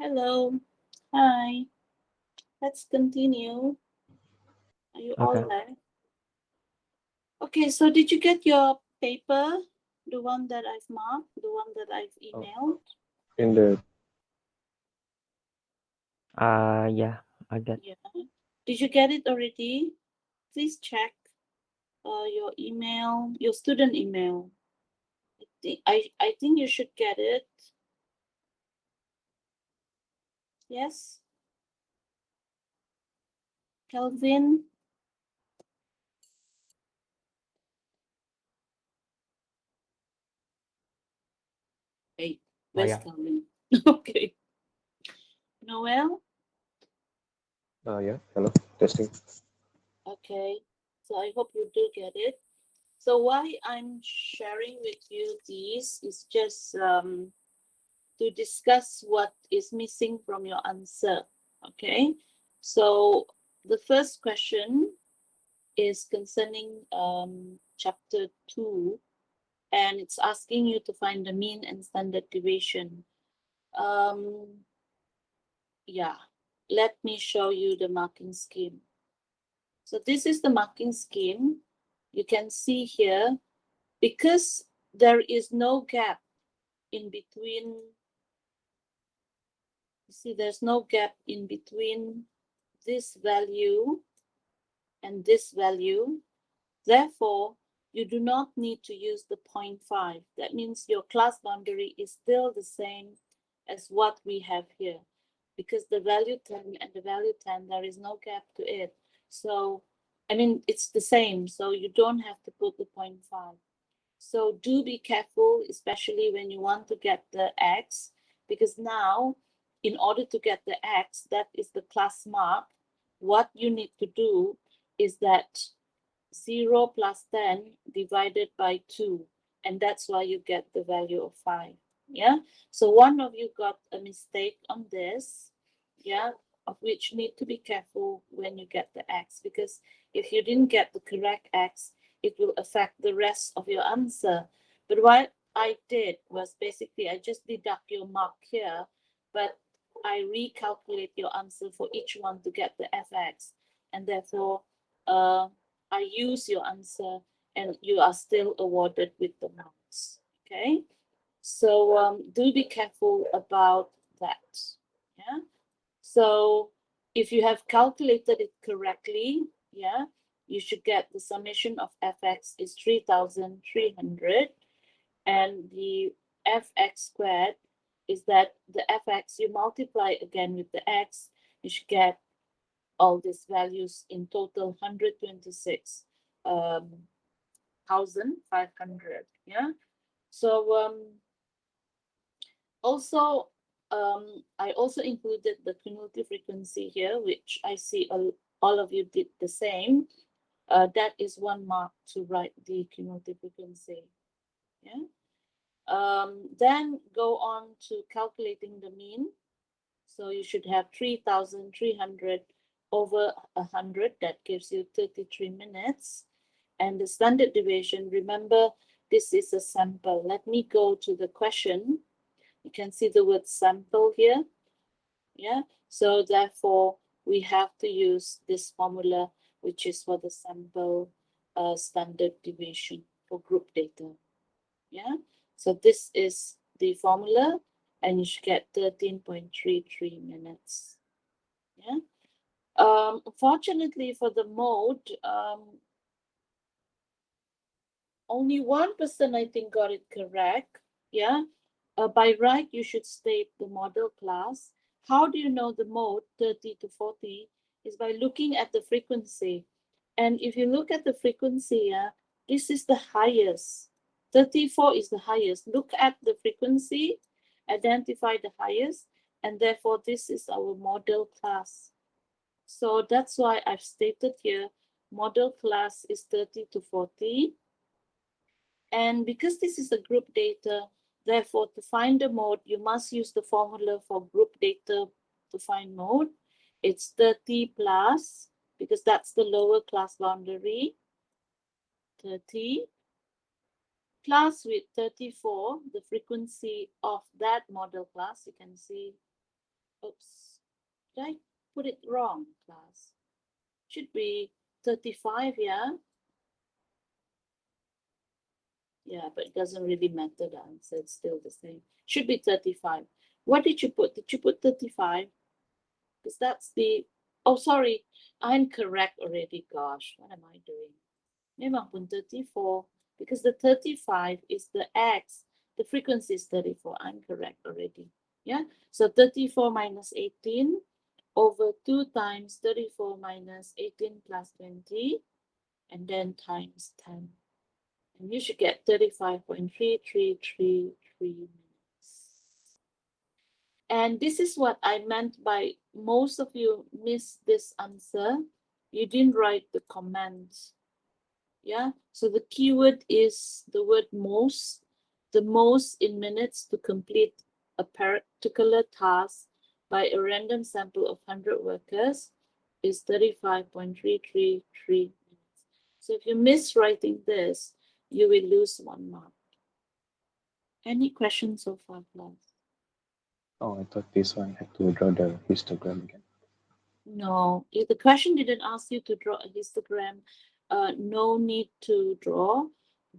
Hello. Hi. Let's continue. Are you all Okay. there? Okay, so did you get your paper? The one that I've marked, the one that I've emailed? In the Yeah, I got. Yeah. Did you get it already? Please check your email, your student email. I think you should get it. Yes? Kelvin? Hey, Oh, where's yeah. Kelvin? Okay. Noel? yeah, hello, testing. Okay. So I hope you do get it. So why I'm sharing with you these is just to discuss what is missing from your answer. Okay. So the first question is concerning chapter 2, and it's asking you to find the mean and standard deviation. Yeah, let me show you the marking scheme. So this is the marking scheme. You can see here, because there is no gap in between, you see there's no gap in between this value and this value. Therefore, you do not need to use the 0.5. That means your class boundary is still the same as what we have here, because the value 10 and the value 10, there is no gap to it. So, I mean, it's the same. So you don't have to put the 0.5. So do be careful, especially when you want to get the x, because now, in order to get the x, that is the class mark, what you need to do is that 0 plus 10 divided by 2, and that's why you get the value of 5. Yeah, so one of you got a mistake on this, yeah, of which need to be careful when you get the x, because if you didn't get the correct x, it will affect the rest of your answer. But what I did was basically I just deduct your mark here, but I recalculate your answer for each one to get the fx, and therefore I use your answer and you are still awarded with the marks. Okay, so do be careful about that. Yeah, so if you have calculated it correctly, yeah, you should get the summation of fx is 3,300, and the fx squared is that the fx you multiply again with the x, you should get all these values in total 126,500. Yeah, so also I also included the cumulative frequency here, which I see all of you did the same. That is 1 mark to write the cumulative frequency. Yeah, then go on to calculating the mean. So you should have 3,300 over 100. That gives you 33 minutes. And the standard deviation, remember, this is a sample. Let me go to the question. You can see the word sample here. Yeah. So therefore, we have to use this formula, which is for the sample standard deviation for group data. Yeah. So this is the formula, and you should get 13.33 minutes. Yeah. Fortunately for the mode, only one person I think got it correct. Yeah. By right, you should state the model class. How do you know the mode 30 to 40? Is by looking at the frequency. And if you look at the frequency, this is the highest. 34 is the highest. Look at the frequency, identify the highest, and therefore this is our model class. So that's why I've stated here, model class is 30 to 40. And because this is a group data, therefore to find the mode, you must use the formula for group data to find mode. It's 30 plus, because that's the lower class boundary, 30 plus with 34, the frequency of that model class, you can see Oops, did I put it wrong, class? Should be 35, yeah? Yeah, but it doesn't really matter the answer, it's still the same. Should be 35. What did you put? Did you put 35? Because that's the, oh, sorry, I'm correct already, gosh, what am I doing? Memang pun 34, because the 35 is the X, the frequency is 34, I'm correct already. Yeah, so 34 minus 18 over 2 times 34 minus 18 plus 20, and then times 10. And you should get 35.3333 minutes. And this is what I meant by most of you missed this answer. You didn't write the comments. Yeah, so the keyword is the word most, the most in minutes to complete a particular task by a random sample of 100 workers is 35.333 minutes. So if you miss writing this, you will lose 1 mark. Any questions so far, class? Oh, I thought this one had to draw the histogram again. No, if the question didn't ask you to draw a histogram, no need to draw,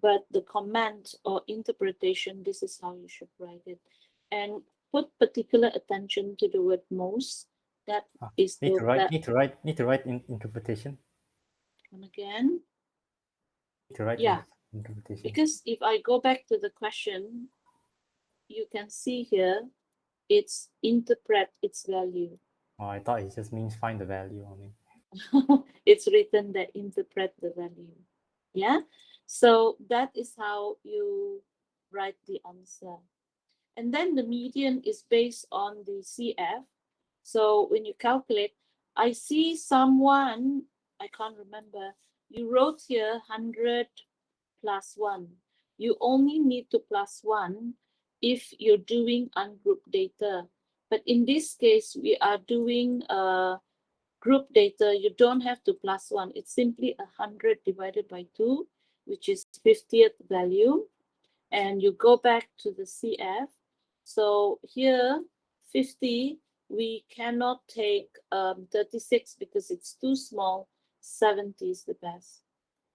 but the comment or interpretation, this is how you should write it. And put particular attention to the word most. That is Need the to write. Need to write. Need to write in interpretation. one again. Need to write Yeah, interpretation. because if I go back to the question, you can see here, it's interpret its value. Oh, I thought it just means find the value only. It's written that interpret the value. Yeah, so that is how you write the answer. And then the median is based on the CF. So when you calculate, I see someone, I can't remember, you wrote here 100 plus 1. You only need to plus 1 if you're doing ungrouped data. But in this case, we are doing group data. You don't have to plus 1. It's simply 100 divided by 2, which is 50th value. And you go back to the CF. So here, 50, we cannot take 36 because it's too small. 70 is the best.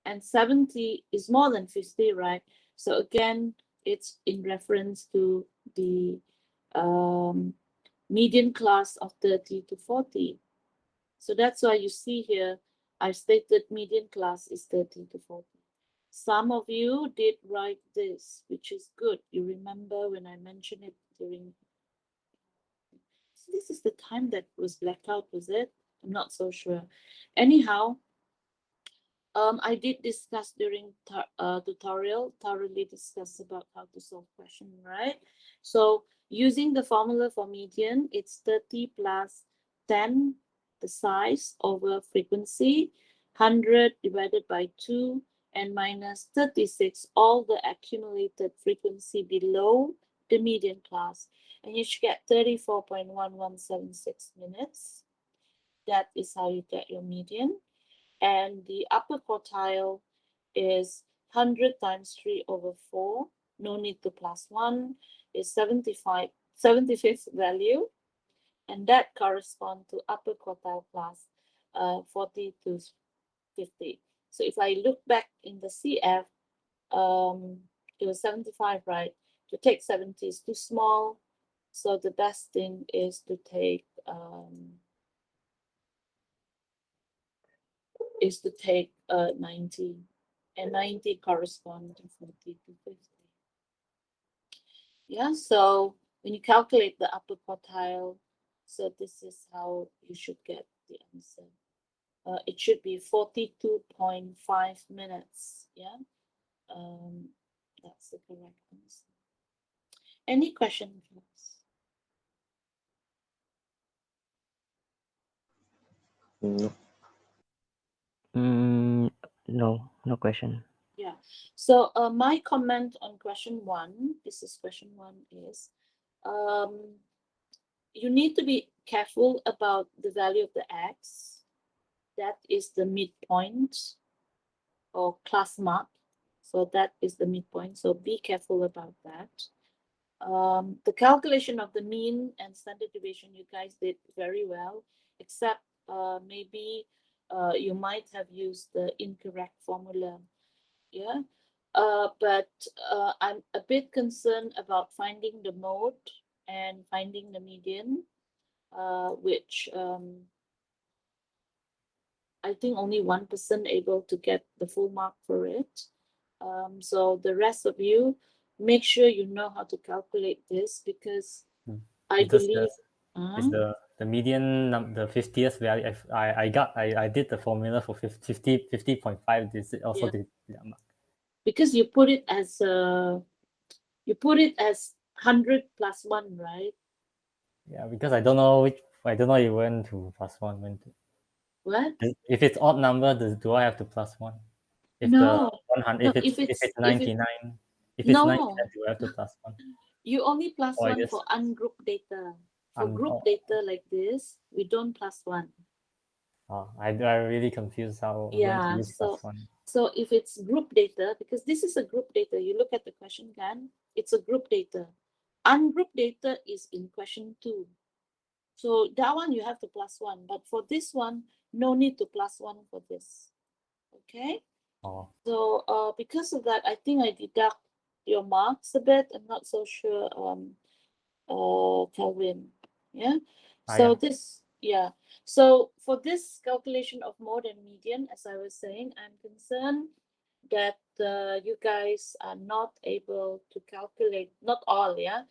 And 70 is more than 50, right? So again, it's in reference to the median class of 30 to 40. So that's why you see here, I stated median class is 30 to 40. Some of you did write this, which is good. You remember when I mentioned it during. So this is the time that was blackout, was it? I'm not so sure. Anyhow, I did discuss during tutorial, thoroughly discuss about how to solve question, right? So using the formula for median, it's 30 plus 10, the size over frequency, 100 divided by 2, and minus 36, all the accumulated frequency below the median class. And you should get 34.1176 minutes. That is how you get your median. And the upper quartile is 100 times 3 over 4. No need to plus 1 is 75th value. And that corresponds to upper quartile class 40 to 50. So if I look back in the CF, it was 75, right? To take 70 is too small. So the best thing is to take 90, and 90 correspond to 40 to 50. Yeah, so when you calculate the upper quartile, so this is how you should get the answer. It should be 42.5 minutes. Yeah, that's the correct answer. Any questions? No. No, no question. Yeah. So my comment on question 1, this is question 1, is you need to be careful about the value of the x. That is the midpoint or class mark. So that is the midpoint. So be careful about that. The calculation of the mean and standard deviation, you guys did very well, except maybe you might have used the incorrect formula. Yeah. But I'm a bit concerned about finding the mode and finding the median, which I think only 1% able to get the full mark for it. So the rest of you, make sure you know how to calculate this, because Hmm. I Is this believe. is the median the 50th value? I did the formula for 50.5. Is it also Yeah. the mark? Because you put it as 100 plus 1, right? Yeah, because I don't know if it went to +1 went to. What? If it's odd number, do I have to +1? If the No, 100, no. if it's 99, if it's 90, then No, do I have to +1? you only plus Or I 1 just for ungrouped data. For group oh, data like this, we don't plus 1. I really confused how when to Yeah. use +1. So if it's group data, because this is a group data, you look at the question again, it's a group data. Ungrouped data is in question 2. So that one you have to plus 1, but for this one, no need to plus 1 for this. Okay. Oh, So because of that, I think I deduct your marks a bit. I'm not so sure, Kelvin. Yeah. So So for this calculation of mode and median, as I was saying, I'm concerned that you guys are not able to calculate, not all, yeah,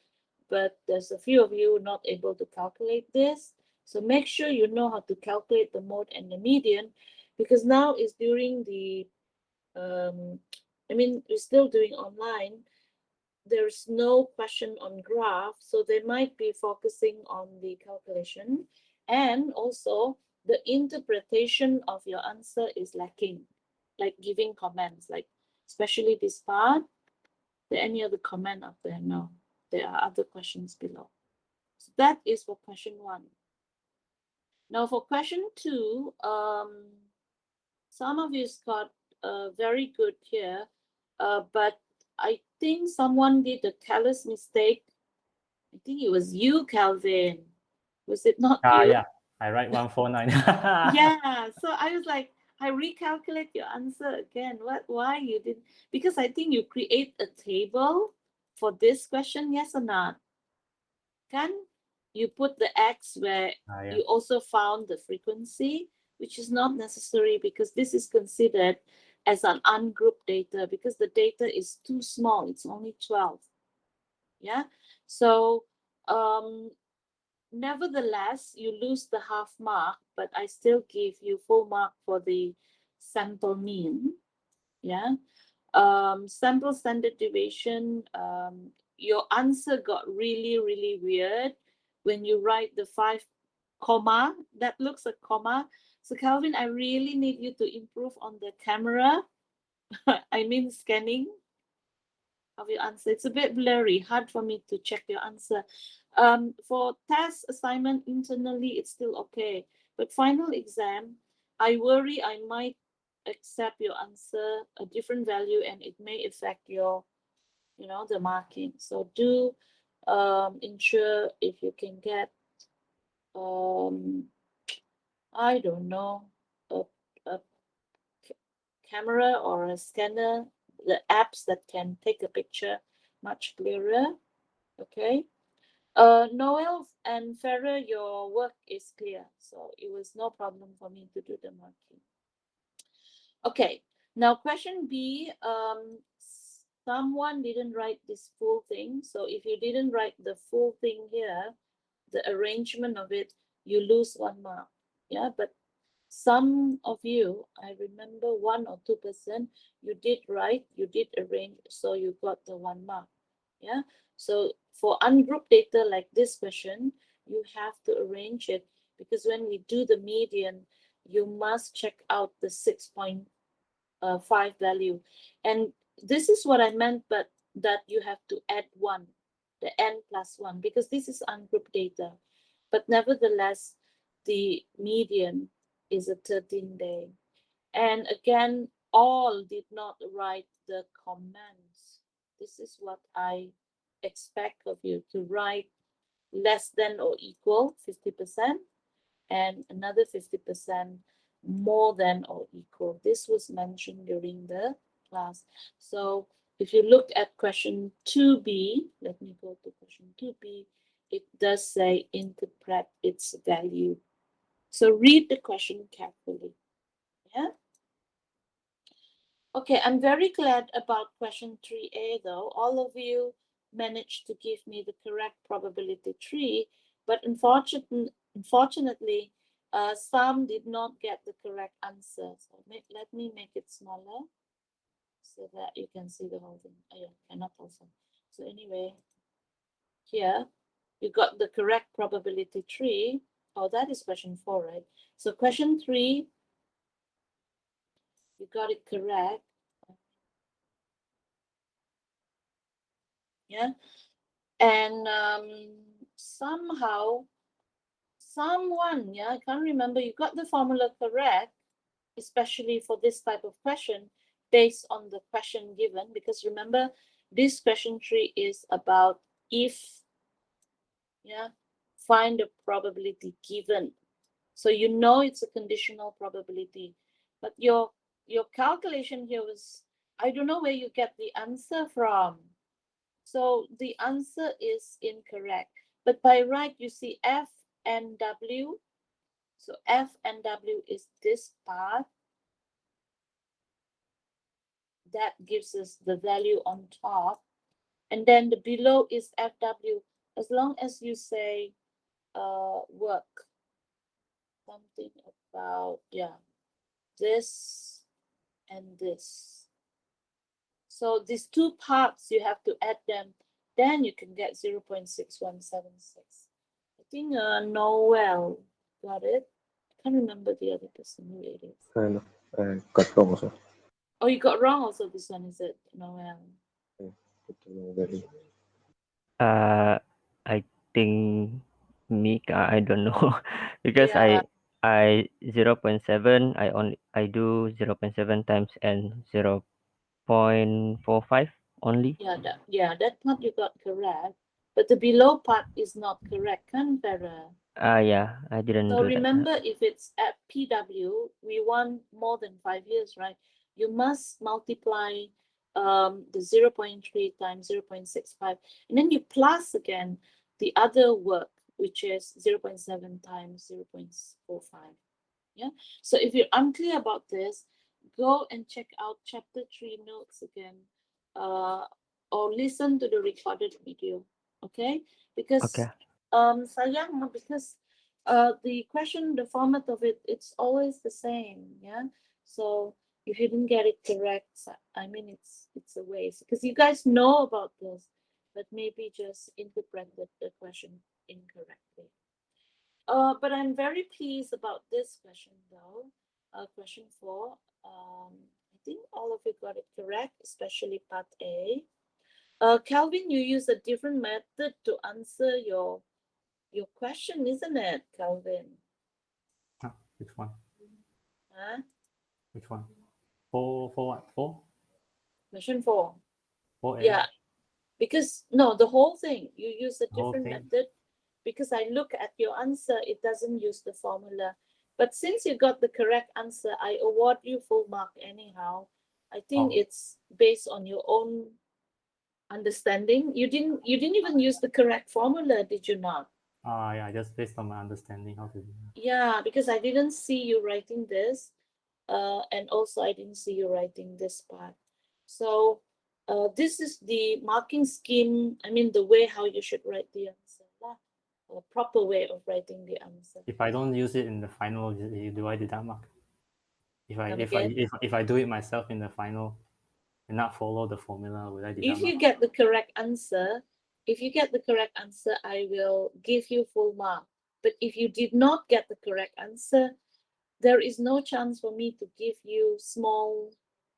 but there's a few of you not able to calculate this. So make sure you know how to calculate the mode and the median, because now is during the we're still doing online. There's no question on graph, so they might be focusing on the calculation, and also the interpretation of your answer is lacking, like giving comments, like especially this part. There any other comment up there? No, there are other questions below. So that is for question 1. Now for question 2, some of you got very good here, but I think someone did a careless mistake. I think it was you, Calvin. Was it not you? yeah, I write 149. Yeah. So I was like, I recalculate your answer again. Why you didn't? Because I think you create a table for this question, yes or not? Can you put the X where Yeah. you also found the frequency, which is not necessary because this is considered as an ungrouped data because the data is too small. It's only 12. Yeah. So nevertheless, you lose the half mark, but I still give you full mark for the sample mean. Yeah. Sample standard deviation, your answer got really, really weird when you write the 5 comma. That looks a comma. So Calvin, I really need you to improve on the camera. I mean scanning of your answer. It's a bit blurry, hard for me to check your answer. For test assignment internally, it's still okay. But final exam, I worry I might accept your answer a different value and it may affect your, the marking. So do ensure if you can get, I don't know, a camera or a scanner, the apps that can take a picture much clearer. Okay. Noel and Farah, your work is clear, so it was no problem for me to do the marking. Okay, now question B, someone didn't write this full thing, so if you didn't write the full thing here, the arrangement of it, you lose 1 mark. Yeah, but some of you, I remember 1 or 2%, you did write, you did arrange, so you got the 1 mark. Yeah, so for ungrouped data like this question, you have to arrange it because when we do the median, you must check out the 6.5 value. And this is what I meant, but that you have to add 1, the n plus 1, because this is ungrouped data. But nevertheless, the median is a 13-day. And again, all did not write the comments. This is what I expect of you to write less than or equal 50% and another 50% more than or equal. This was mentioned during the class. So if you look at question 2b, let me go to question 2b, it does say interpret its value. So read the question carefully. Yeah. Okay, I'm very glad about question 3a though. All of you managed to give me the correct probability tree, but unfortunately, some did not get the correct answer. So let me make it smaller so that you can see the whole thing. Oh, yeah, cannot also. So anyway, here you got the correct probability tree. Oh, that is question 4, right? So question 3, you got it correct. Yeah. And somehow, someone, yeah, I can't remember, you got the formula correct, especially for this type of question, based on the question given, because remember, this question tree is about if, yeah, find the probability given. So you know it's a conditional probability, but your calculation here was, I don't know where you get the answer from. So the answer is incorrect. But by right, you see F and W. So F and W is this part. That gives us the value on top. And then the below is FW. As long as you say work, something about, yeah, this and this. So these two parts, you have to add them. Then you can get 0.6176. I think Noel got it. I can't remember the other person who it is. Kind of. I got wrong also. Oh, you got wrong also. This one is it, Noel. Put the wrong value. I think me, I don't know because Yeah. I 0.7, I do 0.7 times and 0.45 only. Yeah, that part you got correct. But the below part is not correct, kan, Vera? Yeah, I didn't So do that. remember, if it's at PW, we want more than 5 years, right? You must multiply the 0.3 times 0.65, and then you plus again the other work, which is 0.7 times 0.45. Yeah. So if you're unclear about this, go and check out chapter 3 notes again, or listen to the recorded video. Okay? Because Okay. sayang, because the question, the format of it, it's always the same. Yeah. So if you didn't get it correct, I mean it's a waste because you guys know about this, but maybe just interpreted the question incorrectly. But I'm very pleased about this question though. Question 4. I think all of you got it correct, especially part A. Calvin, you use a different method to answer your question, isn't it, Calvin? Which one? Huh? Which one? For what? For? Question 4. For A? Yeah, because no, the whole thing you use a The whole different thing? method because I look at your answer, it doesn't use the formula. But since you got the correct answer, I award you full mark anyhow. I think Oh. it's based on your own understanding. You didn't even use the correct formula, did you not? Yeah, just based on my understanding how to do it. Yeah, because I didn't see you writing this, and also I didn't see you writing this part. So this is the marking scheme. I mean, the way how you should write the answer, lah. A proper way of writing the answer. If I don't use it in the final, do I deduct mark? Come again? If I do it myself in the final and not follow the formula, will I deduct If you mark? get the correct answer, I will give you full mark. But if you did not get the correct answer, there is no chance for me to give you small,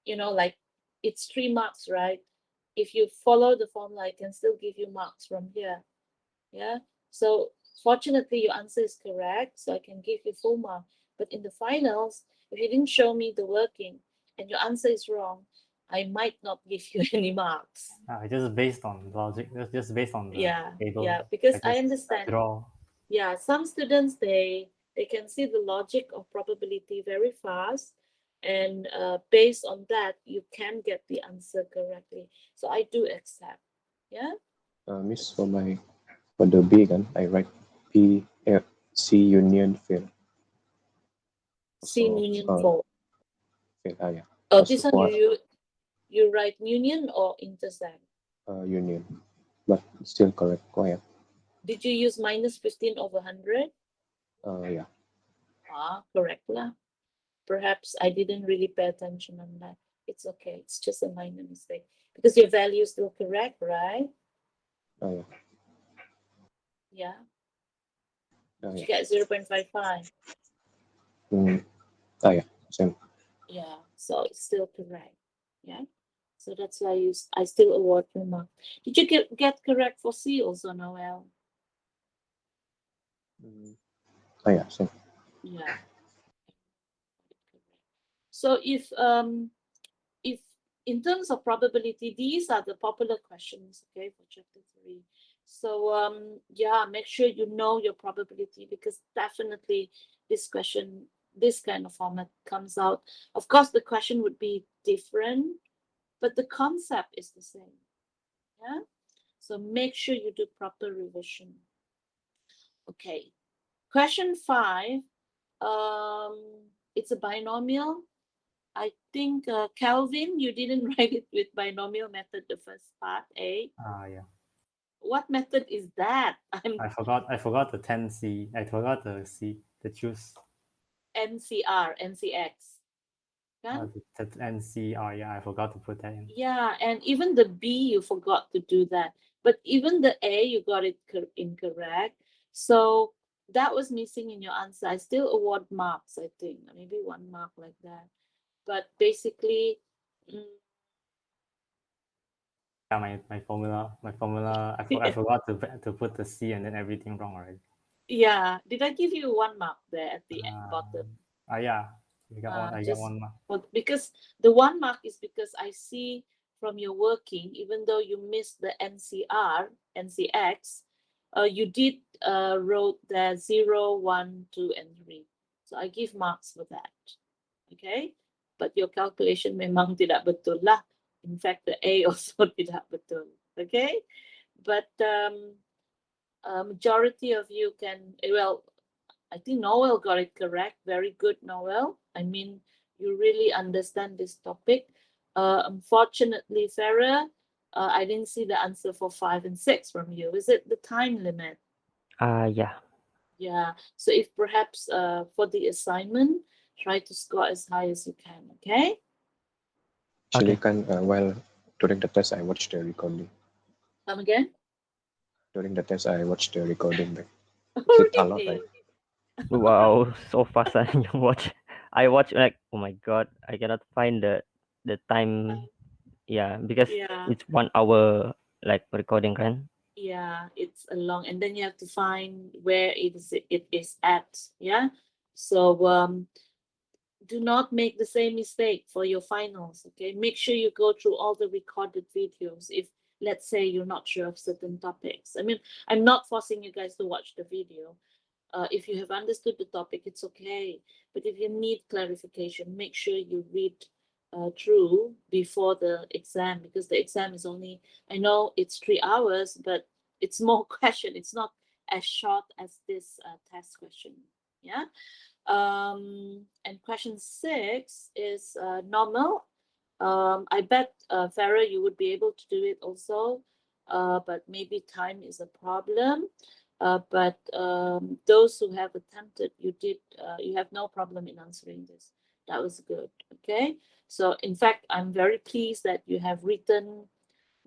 like it's 3 marks, right? If you follow the formula, I can still give you marks from here. Yeah. So fortunately, your answer is correct, so I can give you full mark. But in the finals, if you didn't show me the working and your answer is wrong, I might not give you any marks. Just based on logic, just based on the Yeah, table. yeah, because I just understand. draw. Yeah, some students they can see the logic of probability very fast, and based on that you can get the answer correctly. So I do accept. Yeah. Miss, for the B kan, I write P F C union fail. C So union four. fail. Yeah. Oh, Also this one for you write union or intersect. union, but still correct. Go ahead. Did you use -15/100? Yeah. Correct lah. Perhaps I didn't really pay attention on that. It's okay. It's just a minor mistake because your value is still correct, right? Yeah. Yeah. You Yeah. get 0.55. Yeah. Same. Yeah. So it's still correct. Yeah. So that's why I still award you mark. Did you get correct for C also, Noel? Yeah. Same. Yeah. So if in terms of probability, these are the popular questions, okay, for chapter 3. So yeah, make sure you know your probability, because definitely this kind of format comes out. Of course, the question would be different, but the concept is the same. Yeah. So make sure you do proper revision. Okay. Question 5. It's a binomial. I think Calvin, you didn't write it with binomial method, the first part, eh? Yeah. What method is that? I'm I forgot the 10C. I forgot the C, the choose. NCR, NCX. Kan? The NCR, yeah, I forgot to put that in. Yeah, and even the B, you forgot to do that. But even the A, you got it incorrect. So that was missing in your answer. I still award marks, I think. Maybe 1 mark like that. But basically, Yeah, my formula. I forgot to put the C and then everything wrong already. yeah. Did I give you 1 mark there at the bottom? Yeah. You got one. I got Just 1 mark. because the 1 mark is because I see from your working, even though you missed the NCR, NCX, you did wrote the 0, 1, 2, and 3. So I give marks for that. Okay? But your calculation memang tidak betul lah. In fact, the A also tidak betul. Okay? But majority of you can, well, I think Noel got it correct. Very good, Noel. I mean, you really understand this topic. Unfortunately, Farah, I didn't see the answer for 5 and 6 from you. Is it the time limit? Yeah. Yeah. So if perhaps for the assignment, try to score as high as you can. Okay. Actually, Okay. while during the test, I watched the recording. Come again? During the test, I watched the recording back. Oh, It a lot, really? right? Wow, so fast you watch. I watch like, oh my god, I cannot find the time. Yeah, because Yeah. it's 1 hour like recording, kan? Yeah, it's a long, and then you have to find where it is at. Yeah. So do not make the same mistake for your finals. Okay, make sure you go through all the recorded videos if, let's say, you're not sure of certain topics. I mean, I'm not forcing you guys to watch the video. If you have understood the topic, it's okay. But if you need clarification, make sure you read through before the exam, because the exam is only, I know it's 3 hours, but it's more question. It's not as short as this test question. Yeah. And question 6 is normal. I bet, Farah, you would be able to do it also, but maybe time is a problem. But those who have attempted, you have no problem in answering this. That was good. Okay. So in fact, I'm very pleased that you have written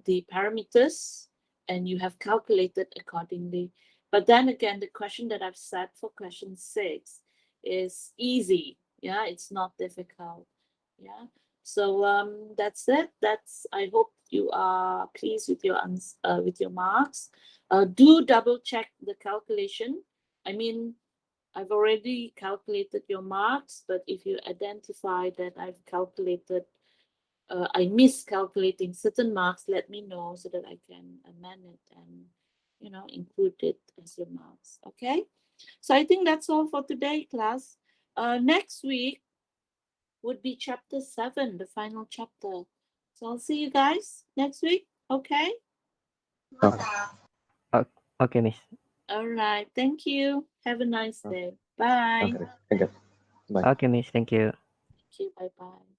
the parameters and you have calculated accordingly. But then again, the question that I've set for question 6 is easy. Yeah, it's not difficult. Yeah. So that's it. I hope you are pleased with your marks. Do double check the calculation. I mean, I've already calculated your marks, but if you identify that I've calculated I miscalculating certain marks, let me know so that I can amend it and include it as your marks. Okay, so I think that's all for today, class. Next week would be chapter 7, the final chapter. So I'll see you guys next week. Okay. Okay. Okay, Miss. All right. Thank you. Have a nice day. Bye. Okay. Thank you. Bye. Okay, Miss. Thank you. Thank you. Bye bye.